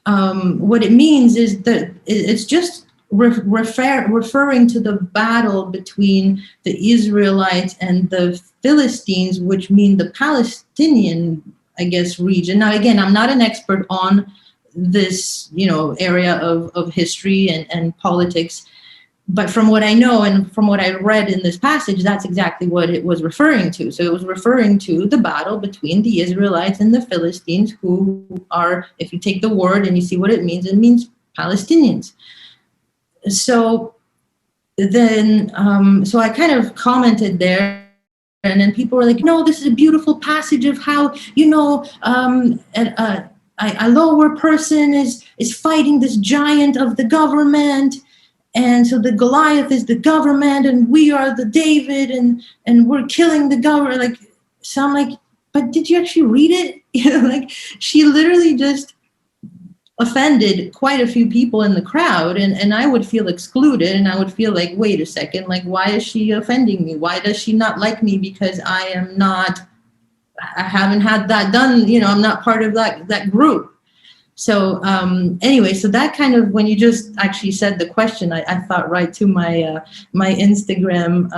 what it means is that it's just referring to the battle between the Israelites and the Philistines, which mean the Palestinian, I guess, region. Now, again, I'm not an expert on this, you know, area of history and politics, but from what I know and from what I read in this passage, that's exactly what it was referring to. So it was referring to the battle between the Israelites and the Philistines, who are, if you take the word and you see what it means Palestinians. So then, so I kind of commented there. And then people were like, no, this is a beautiful passage of how, you know, a lower person is fighting this giant of the government. And so the Goliath is the government and we are the David and we're killing the government. Like, so I'm like, but did you actually read it? You know, like she literally just offended quite a few people in the crowd, and I would feel excluded, and I would feel like, wait a second, like, why is she offending me? Why does she not like me? Because I haven't had that done, you know, I'm not part of that group. So anyway, so that kind of, when you just actually said the question, I thought right to my my Instagram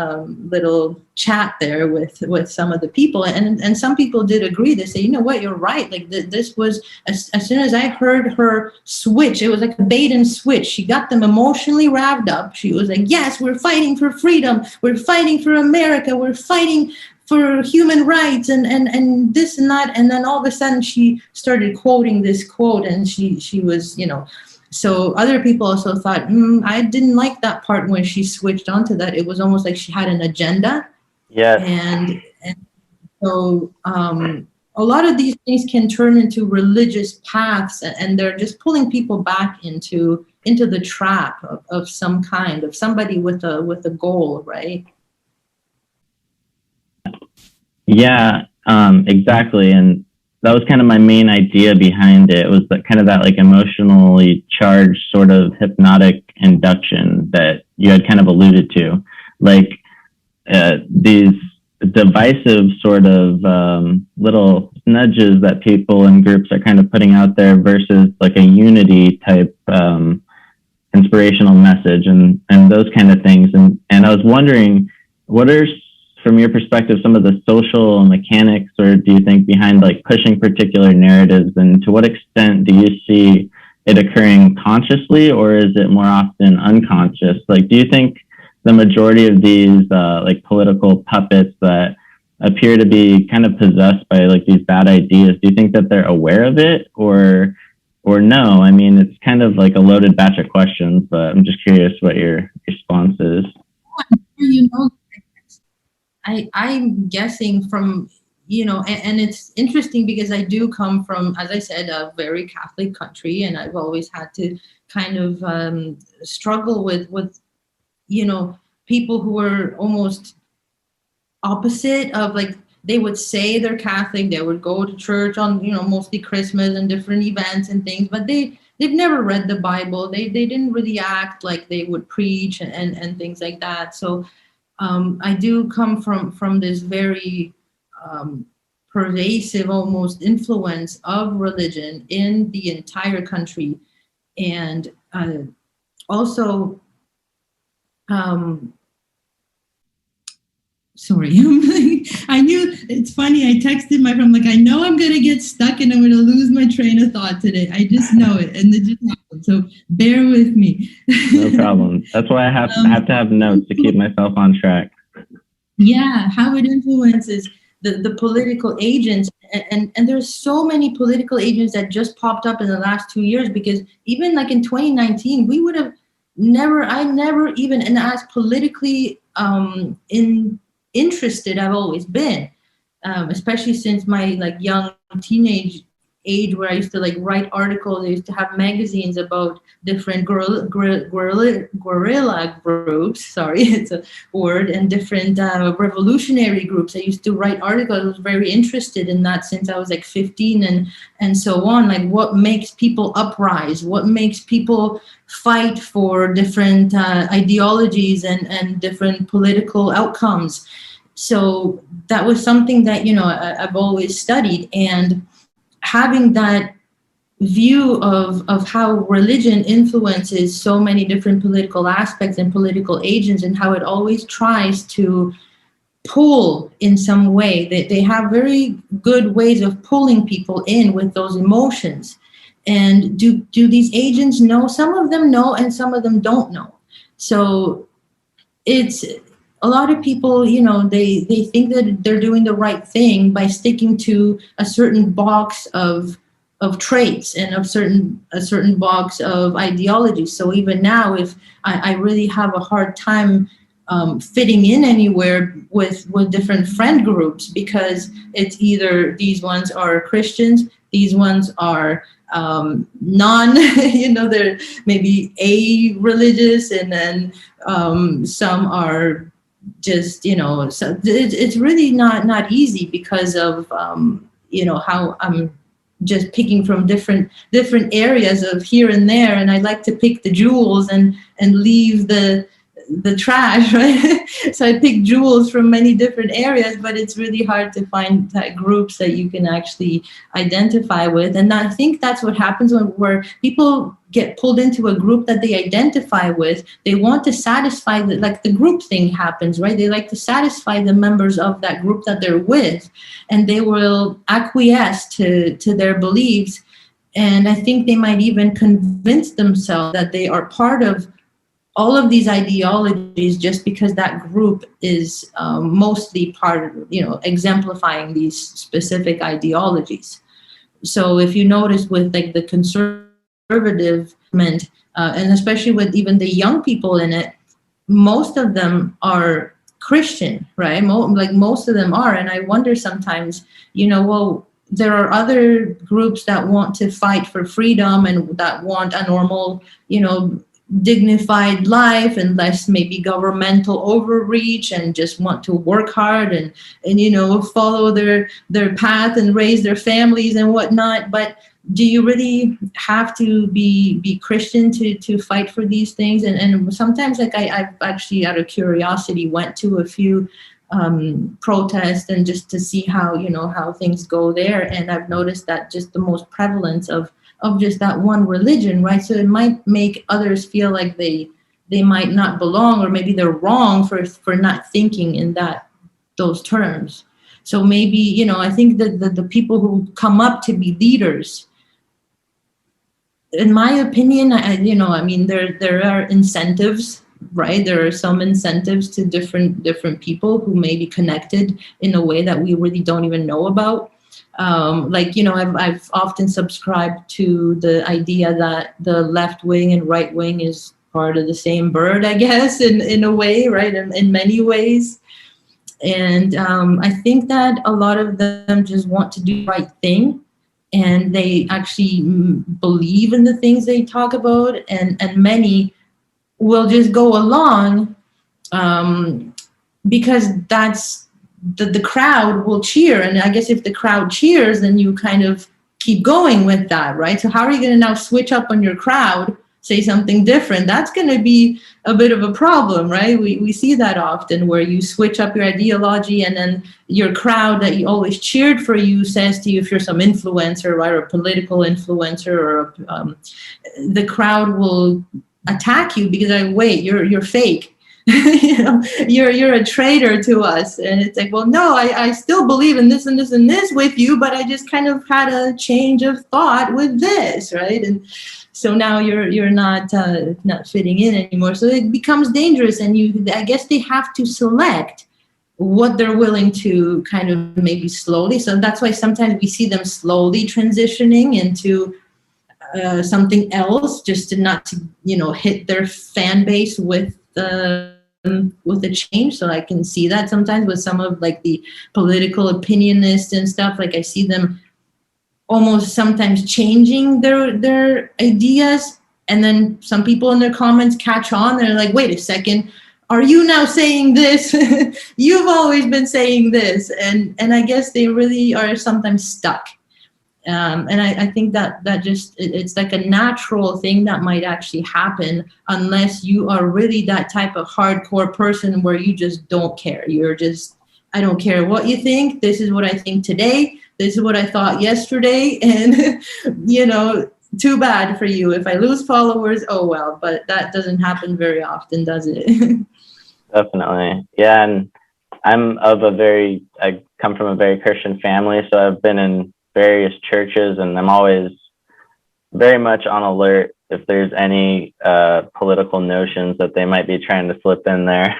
little chat there with some of the people, and some people did agree. They say, you know what, you're right. Like this was, as soon as I heard her switch, it was like a bait and switch. She got them emotionally wrapped up. She was like, yes, we're fighting for freedom. We're fighting for America. We're fighting for human rights and this and that. And then all of a sudden she started quoting this quote, and she was, you know, so other people also thought, I didn't like that part when she switched onto that. It was almost like she had an agenda. Yes. And so a lot of these things can turn into religious paths, and they're just pulling people back into the trap of some kind, of somebody with a goal, right? Yeah, exactly. And that was kind of my main idea behind it, was that kind of that like emotionally charged sort of hypnotic induction that you had kind of alluded to, like these divisive sort of little nudges that people and groups are kind of putting out there versus like a unity type inspirational message and those kind of things. And I was wondering, what are, from your perspective, some of the social mechanics, or do you think, behind like pushing particular narratives, and to what extent do you see it occurring consciously, or is it more often unconscious? Like, do you think the majority of these like political puppets that appear to be kind of possessed by like these bad ideas, do you think that they're aware of it, or no? I mean, it's kind of like a loaded batch of questions, but I'm just curious what your response is. You know, I'm guessing from, you know, and it's interesting because I do come from, as I said, a very Catholic country, and I've always had to kind of struggle with, you know, people who are almost opposite of, like, they would say they're Catholic, they would go to church on, you know, mostly Christmas and different events and things, but they've never read the Bible. They didn't really act like they would preach and things like that. So I do come from this very pervasive, almost influence of religion in the entire country, and also, sorry, I knew, it's funny. I texted my friend, like, I know I'm gonna get stuck and I'm gonna lose my train of thought today. I just know it, and it just happened. So bear with me. No problem. That's why I have to have notes to keep myself on track. Yeah, how it influences the political agents, and there's so many political agents that just popped up in the last 2 years, because even like in 2019, we would have I never even, and as politically interested I've always been, especially since my like young teenage age, where I used to like write articles. I used to have magazines about different guerrilla groups. Sorry, it's a word, and different revolutionary groups. I used to write articles. I was very interested in that since I was like 15 and so on. Like, what makes people uprise? What makes people fight for different ideologies and different political outcomes? So that was something that, you know, I've always studied, and having that view of how religion influences so many different political aspects and political agents, and how it always tries to pull in some way. They have very good ways of pulling people in with those emotions. And do these agents know? Some of them know, and some of them don't know. So it's, a lot of people, you know, they think that they're doing the right thing by sticking to a certain box of traits and a certain box of ideologies. So even now, if I really have a hard time fitting in anywhere with different friend groups, because it's either these ones are Christians, these ones are non, you know, they're maybe a-religious, and then some are just, you know, so it's really not easy, because of you know, how I'm just picking from different areas of here and there, and I like to pick the jewels and leave the the trash, right? So I pick jewels from many different areas, but it's really hard to find groups that you can actually identify with. And I think that's what happens where people get pulled into a group that they identify with. They want to satisfy the group thing happens, right? They like to satisfy the members of that group that they're with, and they will acquiesce to their beliefs. And I think they might even convince themselves that they are part of all of these ideologies just because that group is mostly part of, exemplifying these specific ideologies. So if you notice with like the conservative movement, and especially with even the young people in it, most of them are Christian, right? Most of them are. And I wonder sometimes, well, there are other groups that want to fight for freedom and that want a normal, dignified life and less maybe governmental overreach, and just want to work hard and follow their path and raise their families and whatnot. But do you really have to be Christian to fight for these things? And sometimes, like I've actually out of curiosity went to a few protests and just to see how things go there, and I've noticed that just the most prevalence of just that one religion, right? So it might make others feel like they might not belong, or maybe they're wrong for not thinking in those terms. So maybe, I think that the people who come up to be leaders, in my opinion, there are incentives, right? There are some incentives to different people who may be connected in a way that we really don't even know about. I've often subscribed to the idea that the left wing and right wing is part of the same bird, I guess, in a way, right? In many ways. And I think that a lot of them just want to do the right thing, and they actually believe in the things they talk about, and many will just go along because that's the crowd will cheer. And I guess if the crowd cheers, then you kind of keep going with that, right? So how are you going to now switch up on your crowd, say something different? That's going to be a bit of a problem, right? We see that often, where you switch up your ideology, and then your crowd that you always cheered for you says to you, if you're some influencer, right, or a political influencer, or the crowd will attack you because wait, you're fake. You're a traitor to us. And it's like, well, no, I still believe in this and this and this with you, but I just kind of had a change of thought with this, right? And so now you're not fitting in anymore. So it becomes dangerous, and I guess they have to select what they're willing to kind of maybe slowly. So that's why sometimes we see them slowly transitioning into something else, just to not to hit their fan base with the change. So I can see that sometimes with some of like the political opinionists and stuff. Like I see them almost sometimes changing their ideas, and then some people in their comments catch on. They're like, wait a second, are you now saying this? You've always been saying this. And I guess they really are sometimes stuck. And I think that just, it's like a natural thing that might actually happen, unless you are really that type of hardcore person where you just don't care. You're just, I don't care what you think. This is what I think today. This is what I thought yesterday. And, too bad for you. If I lose followers, oh well. But that doesn't happen very often, does it? Definitely. Yeah. And I come from a very Christian family, so I've been in various churches, and I'm always very much on alert if there's any political notions that they might be trying to slip in there.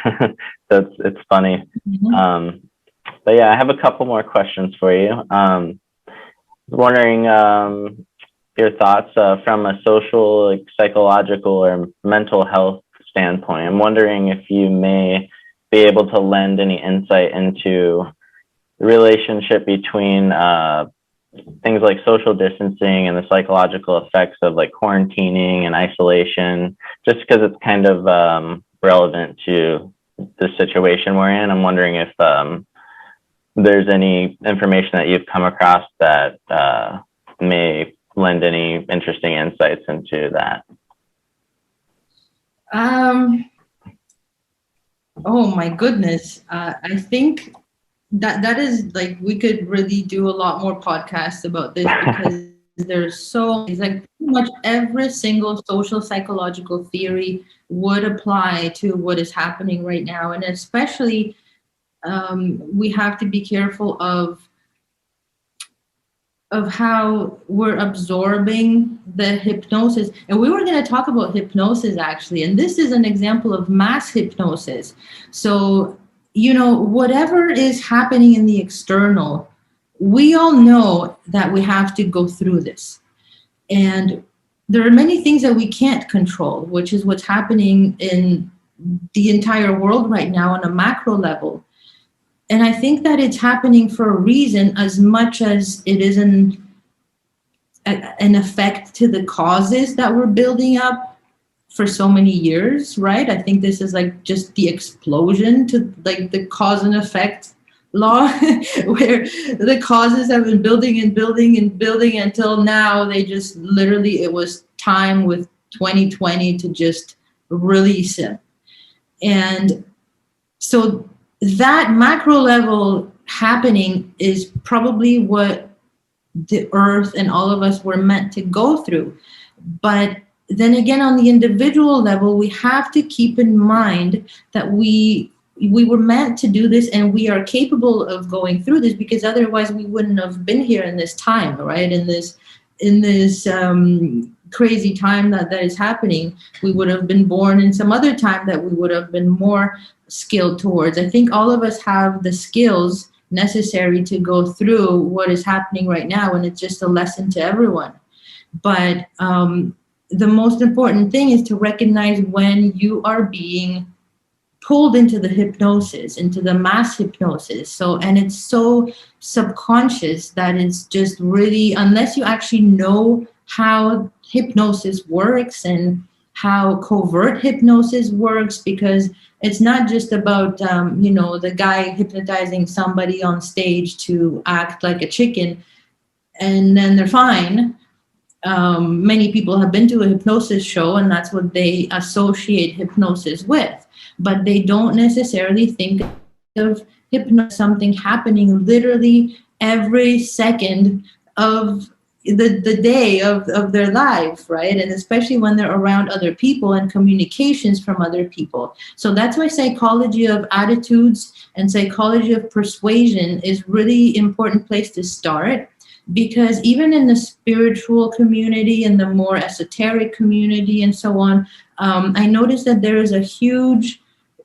So it's funny. Mm-hmm. But yeah, I have a couple more questions for you. Wondering your thoughts from a social, like, psychological or mental health standpoint. I'm wondering if you may be able to lend any insight into the relationship between things like social distancing and the psychological effects of like quarantining and isolation, just because it's kind of relevant to the situation we're in. I'm wondering if there's any information that you've come across that may lend any interesting insights into that. Oh my goodness. I think that is like we could really do a lot more podcasts about this because there's so it's like pretty much every single social psychological theory would apply to what is happening right now, and especially we have to be careful of how we're absorbing the hypnosis. And we were going to talk about hypnosis actually, and this is an example of mass hypnosis. So, whatever is happening in the external, we all know that we have to go through this. And there are many things that we can't control, which is what's happening in the entire world right now on a macro level. And I think that it's happening for a reason as much as it is an effect to the causes that we're building up for so many years, right? I think this is like just the explosion to like the cause and effect law where the causes have been building and building and building until now they just literally, it was time with 2020 to just release it. And so that macro level happening is probably what the earth and all of us were meant to go through. But then again, on the individual level, we have to keep in mind that we were meant to do this and we are capable of going through this, because otherwise we wouldn't have been here in this time, right? In this crazy time that is happening. We would have been born in some other time that we would have been more skilled towards. I think all of us have the skills necessary to go through what is happening right now, and it's just a lesson to everyone. But the most important thing is to recognize when you are being pulled into the hypnosis, into the mass hypnosis. So, and it's so subconscious that it's just really, unless you actually know how hypnosis works and how covert hypnosis works, because it's not just about, the guy hypnotizing somebody on stage to act like a chicken and then they're fine. Many people have been to a hypnosis show and that's what they associate hypnosis with, but they don't necessarily think of hypnosis something happening literally every second of the day of their life, right? And especially when they're around other people and communications from other people. So that's why psychology of attitudes and psychology of persuasion is really important place to start, because even in the spiritual community and the more esoteric community and so on, I noticed that there is a huge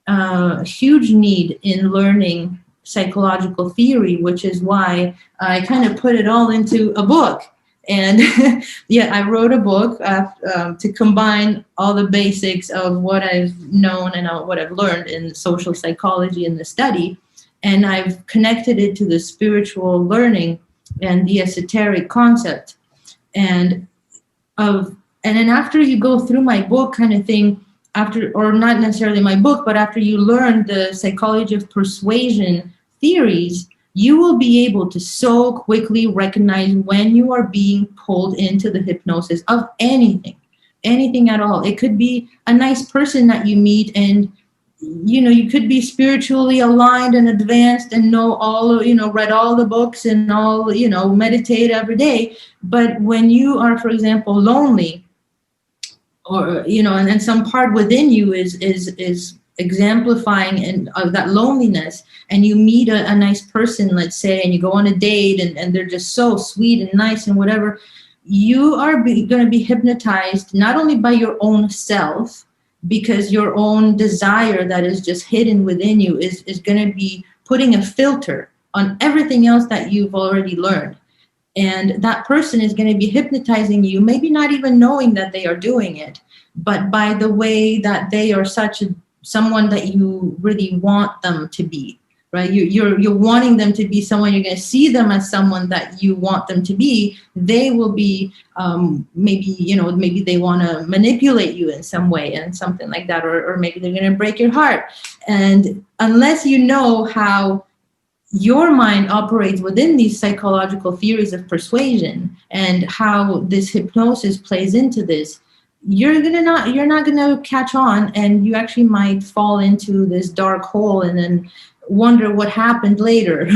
need in learning psychological theory, which is why I kind of put it all into a book. And I wrote a book to combine all the basics of what I've known and what I've learned in social psychology and the study. And I've connected it to the spiritual learning and the esoteric concept. And then after you go through my book kind of thing, or not necessarily my book, but after you learn the psychology of persuasion theories, you will be able to so quickly recognize when you are being pulled into the hypnosis of anything at all. It could be a nice person that you meet and, you could be spiritually aligned and advanced and know read all the books and all, meditate every day. But when you are, for example, lonely, or, and some part within you is exemplifying and of that loneliness, and you meet a nice person, let's say, and you go on a date and they're just so sweet and nice and whatever, you are going to be hypnotized not only by your own self, because your own desire that is just hidden within you is going to be putting a filter on everything else that you've already learned. And that person is going to be hypnotizing you, maybe not even knowing that they are doing it, but by the way that they are someone that you really want them to be, right? You're wanting them to be someone, you're going to see them as someone that you want them to be. They will be, maybe they want to manipulate you in some way and something like that, or maybe they're going to break your heart. And unless you know how your mind operates within these psychological theories of persuasion and how this hypnosis plays into this, you're not gonna catch on, and you actually might fall into this dark hole and then wonder what happened later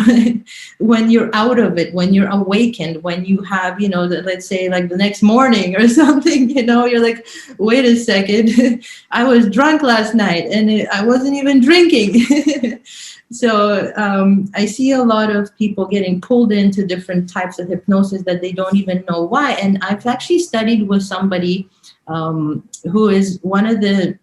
when you're out of it, when you're awakened, when you have, let's say like the next morning or something, you're like, wait a second, I was drunk last night and I wasn't even drinking. So I see a lot of people getting pulled into different types of hypnosis that they don't even know why. And I've actually studied with somebody who is one of the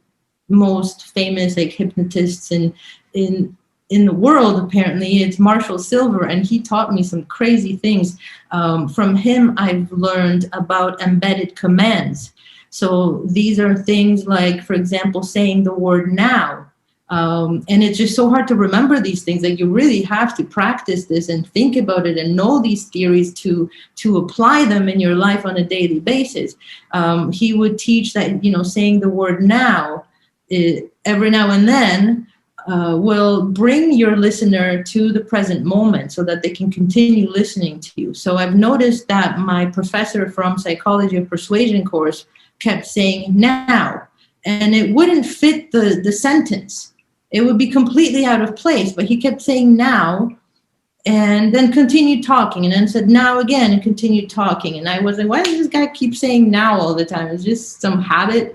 most famous like hypnotists in the world. Apparently it's Marshall Silver, and he taught me some crazy things. From him I've learned about embedded commands. So these are things like, for example, saying the word now. And it's just so hard to remember these things. Like, you really have to practice this and think about it and know these theories to apply them in your life on a daily basis. He would teach that, saying the word now every now and then will bring your listener to the present moment so that they can continue listening to you. So I've noticed that my professor from Psychology of Persuasion course kept saying now, and it wouldn't fit the sentence. It would be completely out of place, but he kept saying now and then continued talking and then said now again and continued talking. And I was like, why does this guy keep saying now all the time? It's just some habit.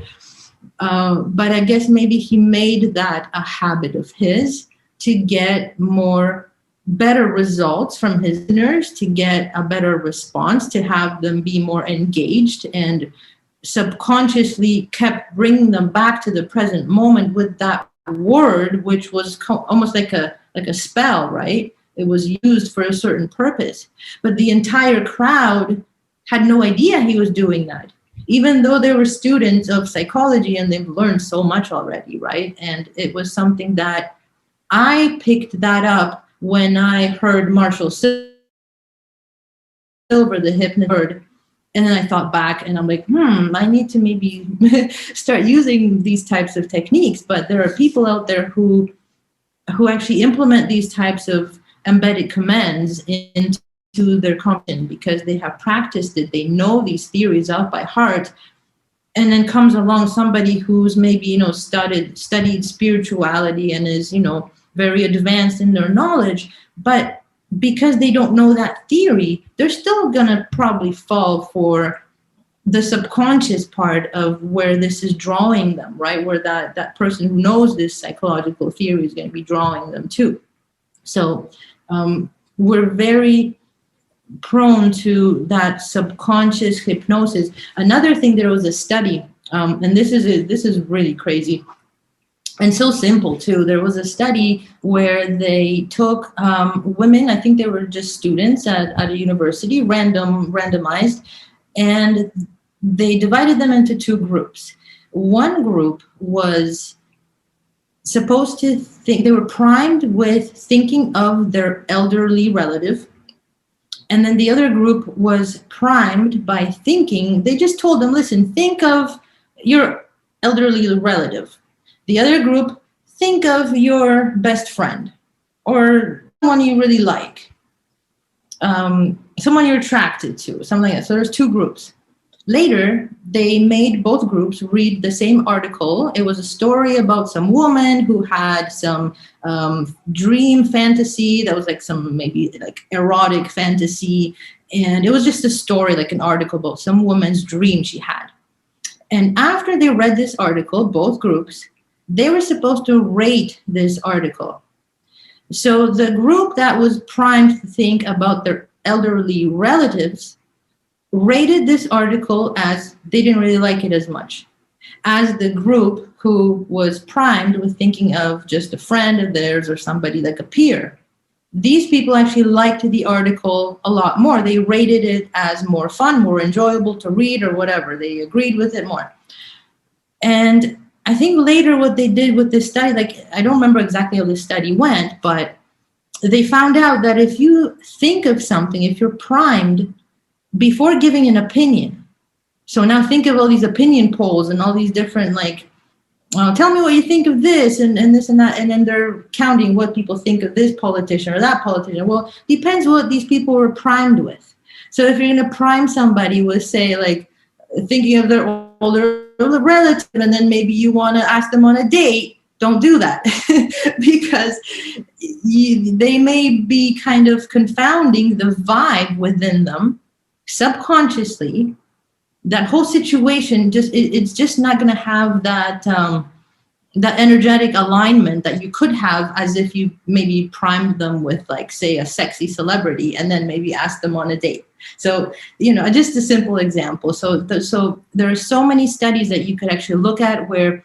But I guess maybe he made that a habit of his to get better results from his listeners, to get a better response, to have them be more engaged, and subconsciously kept bringing them back to the present moment with that word, which was almost like a spell, right? It was used for a certain purpose, but the entire crowd had no idea he was doing that, even though they were students of psychology and they've learned so much already, right? And it was something that I picked that up when I heard Marshall Silver, the hypnotist. And then I thought back and I'm like, I need to maybe start using these types of techniques. But there are people out there who actually implement these types of embedded commands into their content because they have practiced it. They know these theories out by heart. And then comes along somebody who's maybe, studied spirituality and is, very advanced in their knowledge. But because they don't know that theory, they're still going to probably fall for the subconscious part of where this is drawing them, right? Where that person who knows this psychological theory is going to be drawing them to. So we're very prone to that subconscious hypnosis. Another thing, there was a study, and this is really crazy. And so simple too. There was a study where they took women, I think they were just students at a university, randomized, and they divided them into two groups. One group was supposed to think, they were primed with thinking of their elderly relative. And then the other group was primed by thinking, they just told them, listen, think of your elderly relative. The other group, think of your best friend or someone you really like, someone you're attracted to, something like that. So there's two groups. Later, they made both groups read the same article. It was a story about some woman who had some dream fantasy that was like some maybe like erotic fantasy. And it was just a story, like an article about some woman's dream she had. And after they read this article, both groups, they were supposed to rate this article. So the group that was primed to think about their elderly relatives rated this article as they didn't really like it as much as the group who was primed with thinking of just a friend of theirs or somebody like a peer. These people actually liked the article a lot more. They rated it as more fun, more enjoyable to read or whatever. They agreed with it more. And I think later what they did with this study, like I don't remember exactly how this study went, but they found out that if you think of something, if you're primed before giving an opinion, so now think of all these opinion polls and all these different tell me what you think of this and this and that, and then they're counting what people think of this politician or that politician. Well, depends what these people were primed with. So if you're going to prime somebody with, say, like thinking of their older relative and then maybe you want to ask them on a date, don't do that because they may be kind of confounding the vibe within them subconsciously. That whole situation it's just not going to have that that energetic alignment that you could have as if you maybe primed them with, like, say, a sexy celebrity and then maybe ask them on a date. So, just a simple example. So there are so many studies that you could actually look at where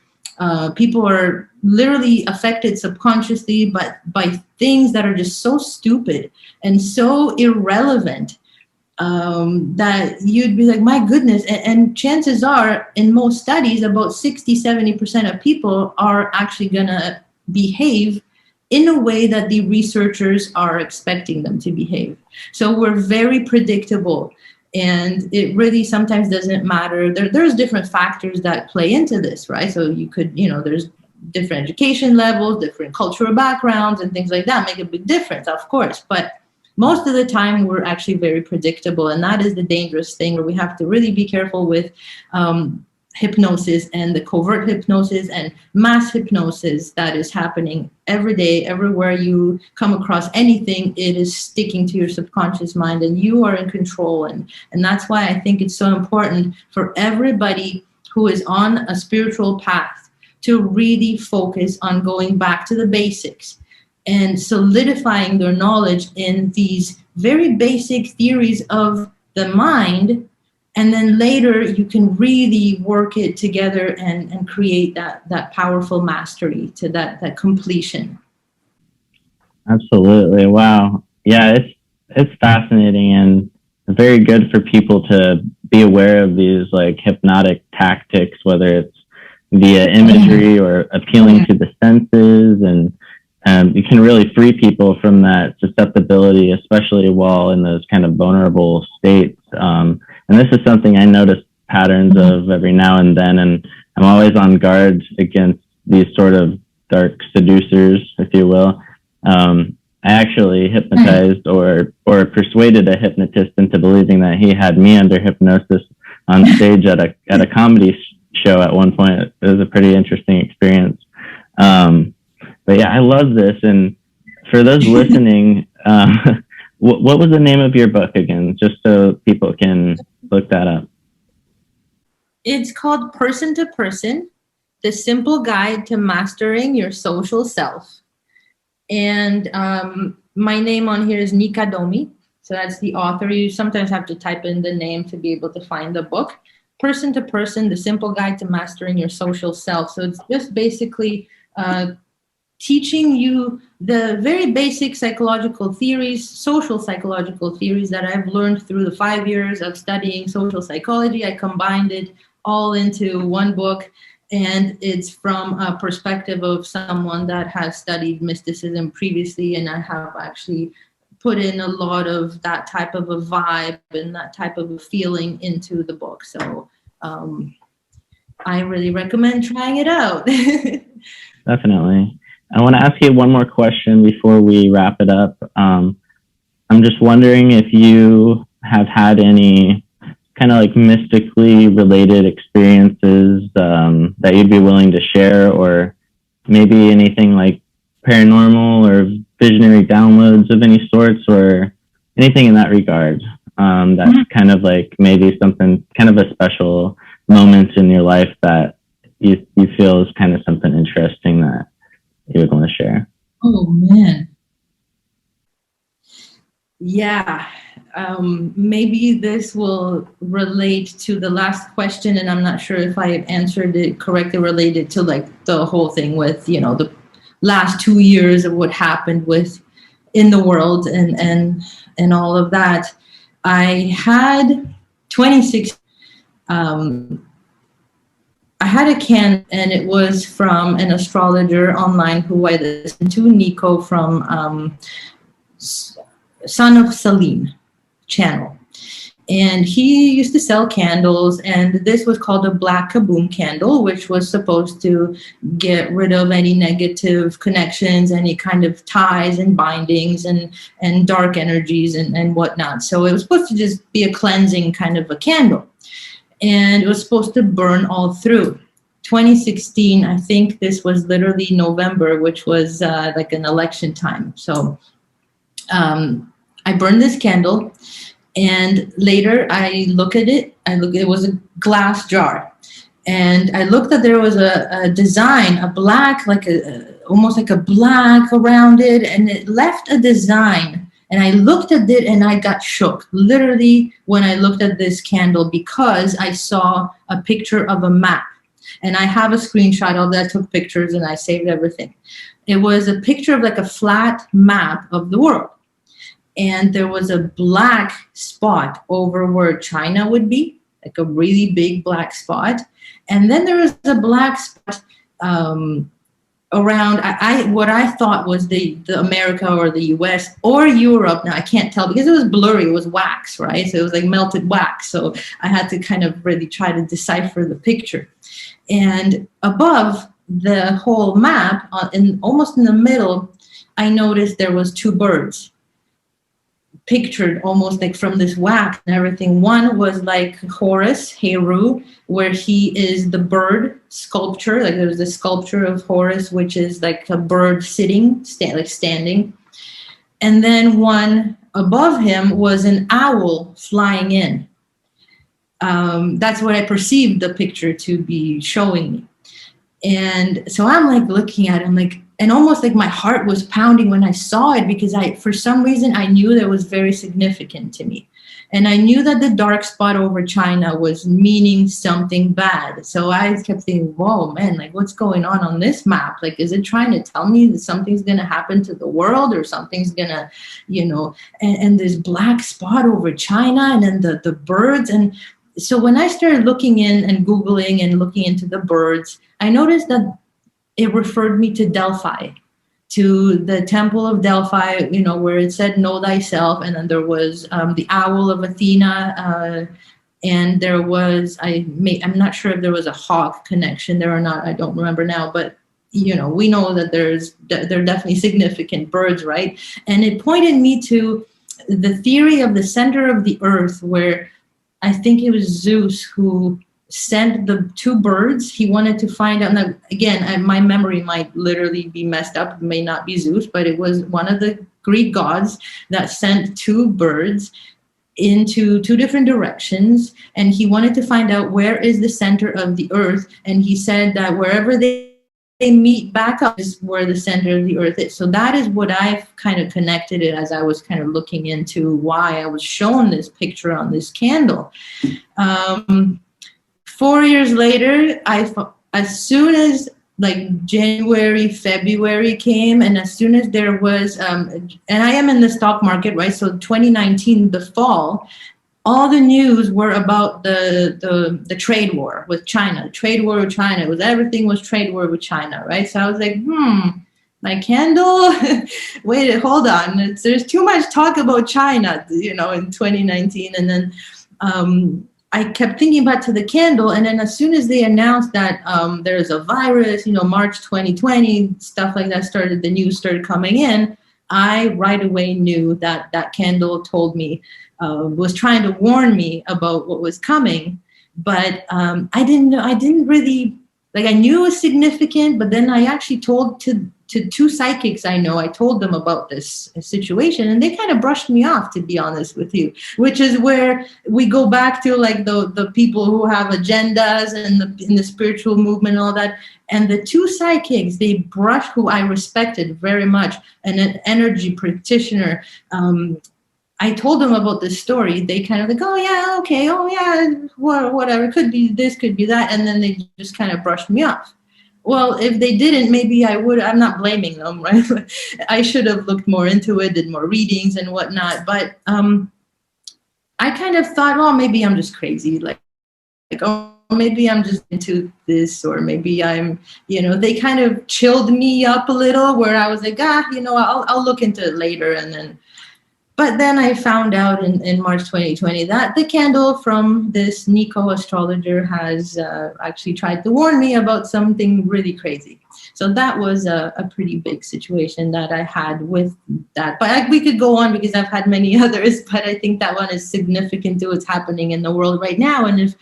people are literally affected subconsciously, but by things that are just so stupid and so irrelevant that you'd be like, my goodness. And chances are, in most studies, about 60-70% of people are actually going to behave in a way that the researchers are expecting them to behave. So we're very predictable. And it really sometimes doesn't matter. There's different factors that play into this, right? So you could, there's different education levels, different cultural backgrounds, and things like that make a big difference, of course. But most of the time, we're actually very predictable. And that is the dangerous thing, where we have to really be careful with hypnosis and the covert hypnosis and mass hypnosis that is happening every day. Everywhere you come across anything, it is sticking to your subconscious mind and you are in control. And that's why I think it's so important for everybody who is on a spiritual path to really focus on going back to the basics and solidifying their knowledge in these very basic theories of the mind. And then later you can really work it together and create that powerful mastery to that completion. Absolutely. Wow. Yeah, it's fascinating and very good for people to be aware of these like hypnotic tactics, whether it's via imagery or appealing to the senses, and you can really free people from that susceptibility, especially while in those kind of vulnerable states. And this is something I notice patterns of every now and then, and I'm always on guard against these sort of dark seducers, if you will. I actually hypnotized or persuaded a hypnotist into believing that he had me under hypnosis on stage at a comedy show at one point. It was a pretty interesting experience. But yeah, I love this. And for those listening, what was the name of your book again, just so people can look that up? It's called Person to Person, The Simple Guide to Mastering Your Social Self. And my name on here is Nika Domi. So that's the author. You sometimes have to type in the name to be able to find the book. Person to Person, The Simple Guide to Mastering Your Social Self. So it's just basically teaching you the very basic psychological theories, social psychological theories that I've learned through the 5 years of studying social psychology. I combined it all into one book, and it's from a perspective of someone that has studied mysticism previously, and I have actually put in a lot of that type of a vibe and that type of a feeling into the book. So I really recommend trying it out. Definitely. I want to ask you one more question before we wrap it up. I'm just wondering if you have had any kind of like mystically related experiences that you'd be willing to share, or maybe anything like paranormal or visionary downloads of any sorts, or anything in that regard that's kind of like maybe something kind of a special moment in your life that you feel is kind of something interesting that you would want to share. Oh man. Yeah. Maybe this will relate to the last question, and I'm not sure if I answered it correctly, related to like the whole thing with, the last 2 years of what happened in the world and all of that. I had 26, I had a can, and it was from an astrologer online who I listened to, Nika from Son of Celine channel. And he used to sell candles, and this was called a black kaboom candle, which was supposed to get rid of any negative connections, any kind of ties and bindings and dark energies and whatnot. So it was supposed to just be a cleansing kind of a candle. and it was supposed to burn all through. 2016, I think this was literally November, which was like an election time. So I burned this candle, and later I look at it. It was a glass jar, and I looked that there was a design, a black, like almost like a black around it, and it left a design. And I looked at it and I got shook, literally, when I looked at this candle, because I saw a picture of a map. And I have a screenshot of that. I took pictures and I saved everything. It was a picture of like a flat map of the world. And there was a black spot over where China would be, like a really big black spot. And then there was a black spot around what I thought was the America or the US or Europe. Now I can't tell because it was blurry. It was wax, right? So it was like melted wax. So I had to kind of really try to decipher the picture. And above the whole map, almost in the middle, I noticed there was two birds pictured almost like from this wax and everything. One was like Horus, Heru, where he is the bird sculpture. Like there's this sculpture of Horus, which is like a bird sitting, standing. And then one above him was an owl flying in. That's what I perceived the picture to be showing me. And so I'm like looking at it, I'm like, and almost like my heart was pounding when I saw it, because for some reason, I knew that was very significant to me. And I knew that the dark spot over China was meaning something bad. So I kept thinking, whoa, man, like what's going on this map? Like, is it trying to tell me that something's going to happen to the world, or something's going to, and this black spot over China, and then the birds. And so when I started looking in and Googling and looking into the birds, I noticed that it referred me to Delphi, to the temple of Delphi, where it said, know thyself. And then there was the owl of Athena. And there was, I'm not sure if there was a hawk connection there or not. I don't remember now, but we know that they're definitely significant birds, right? And it pointed me to the theory of the center of the earth, where I think it was Zeus who sent the two birds. He wanted to find out. Now, again, my memory might literally be messed up. It may not be Zeus, but it was one of the Greek gods that sent two birds into two different directions. And he wanted to find out where is the center of the earth. And he said that wherever they meet back up is where the center of the earth is. So that is what I've kind of connected it as I was kind of looking into why I was shown this picture on this candle. 4 years later, as soon as like January, February came, and as soon as there was, and I am in the stock market, right? So 2019, the fall, all the news were about the trade war with China. Trade war with China. Everything was trade war with China, right? So I was like, my candle. Wait, hold on. There's too much talk about China, in 2019, and then. I kept thinking back to the candle, and then as soon as they announced that there's a virus, March 2020, stuff like that the news started coming in, I right away knew that that candle told me, was trying to warn me about what was coming. But I didn't really, I knew it was significant, but then I actually told to two psychics I know, I told them about this situation, and they kind of brushed me off, to be honest with you, which is where we go back to like the people who have agendas and in the spiritual movement and all that. And the two psychics, they brushed, who I respected very much, and an energy practitioner. I told them about this story. They kind of like, oh yeah, okay, oh yeah, whatever, could be this, could be that. And then they just kind of brushed me off. Well, if they didn't, maybe I would. I'm not blaming them, right? I should have looked more into it, did more readings and whatnot. But I kind of thought, oh, maybe I'm just crazy. Like, oh, maybe I'm just into this, or maybe I'm, they kind of chilled me up a little, where I was like, I'll look into it later. And then, but then I found out in March 2020 that the candle from this Nika astrologer has actually tried to warn me about something really crazy. So that was a pretty big situation that I had with that. But we could go on because I've had many others, but I think that one is significant to what's happening in the world right now. And if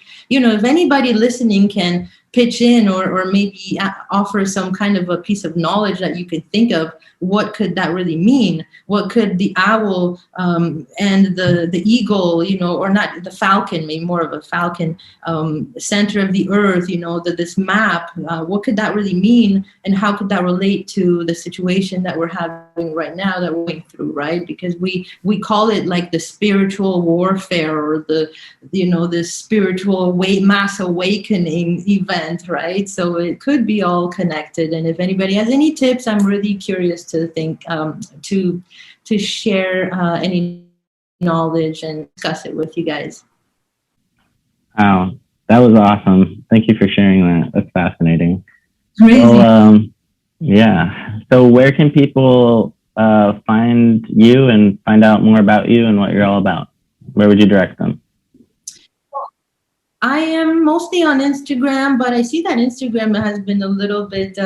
anybody listening can pitch in or maybe offer some kind of a piece of knowledge that you could think of, what could that really mean? What could the owl and the eagle, or not the falcon, maybe more of a falcon, center of the earth, this map, what could that really mean? And how could that relate to the situation that we're having right now, that we're going through, right? Because we call it like the spiritual warfare or the spiritual mass awakening event, right? So it could be all connected. And if anybody has any tips, I'm really curious to think to share any knowledge and discuss it with you guys. Wow, that was awesome. Thank you for sharing that. That's fascinating. Crazy. So, yeah. So where can people find you and find out more about you and what you're all about? Where would you direct them? I am mostly on Instagram, but I see that Instagram has been a little bit,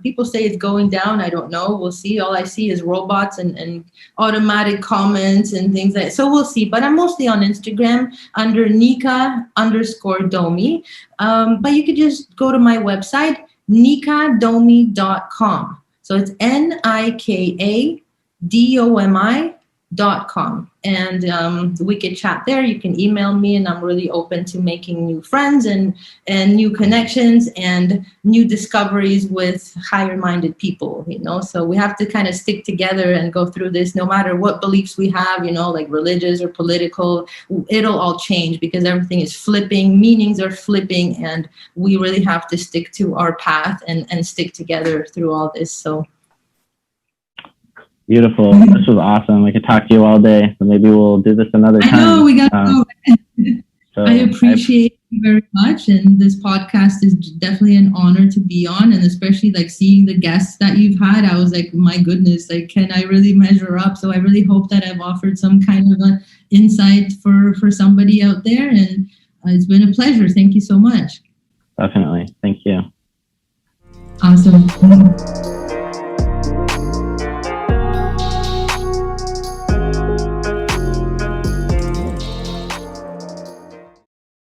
people say it's going down. I don't know. We'll see. All I see is robots and automatic comments and things like that. So we'll see. But I'm mostly on Instagram under Nika_Domi. But you could just go to my website, nikadomi.com. So it's NIKADOMI.com. And we could chat there. You can email me, and I'm really open to making new friends and new connections and new discoveries with higher-minded people, So we have to kind of stick together and go through this, no matter what beliefs we have, like religious or political. It'll all change because everything is flipping, meanings are flipping, and we really have to stick to our path and stick together through all this. So. Beautiful. This was awesome. I could talk to you all day, so maybe we'll do this another time. I know, we got to go. So I appreciate you very much. And this podcast is definitely an honor to be on. And especially like seeing the guests that you've had, I was like, my goodness, like, can I really measure up? So I really hope that I've offered some kind of an insight for somebody out there. And it's been a pleasure. Thank you so much. Definitely. Thank you. Awesome.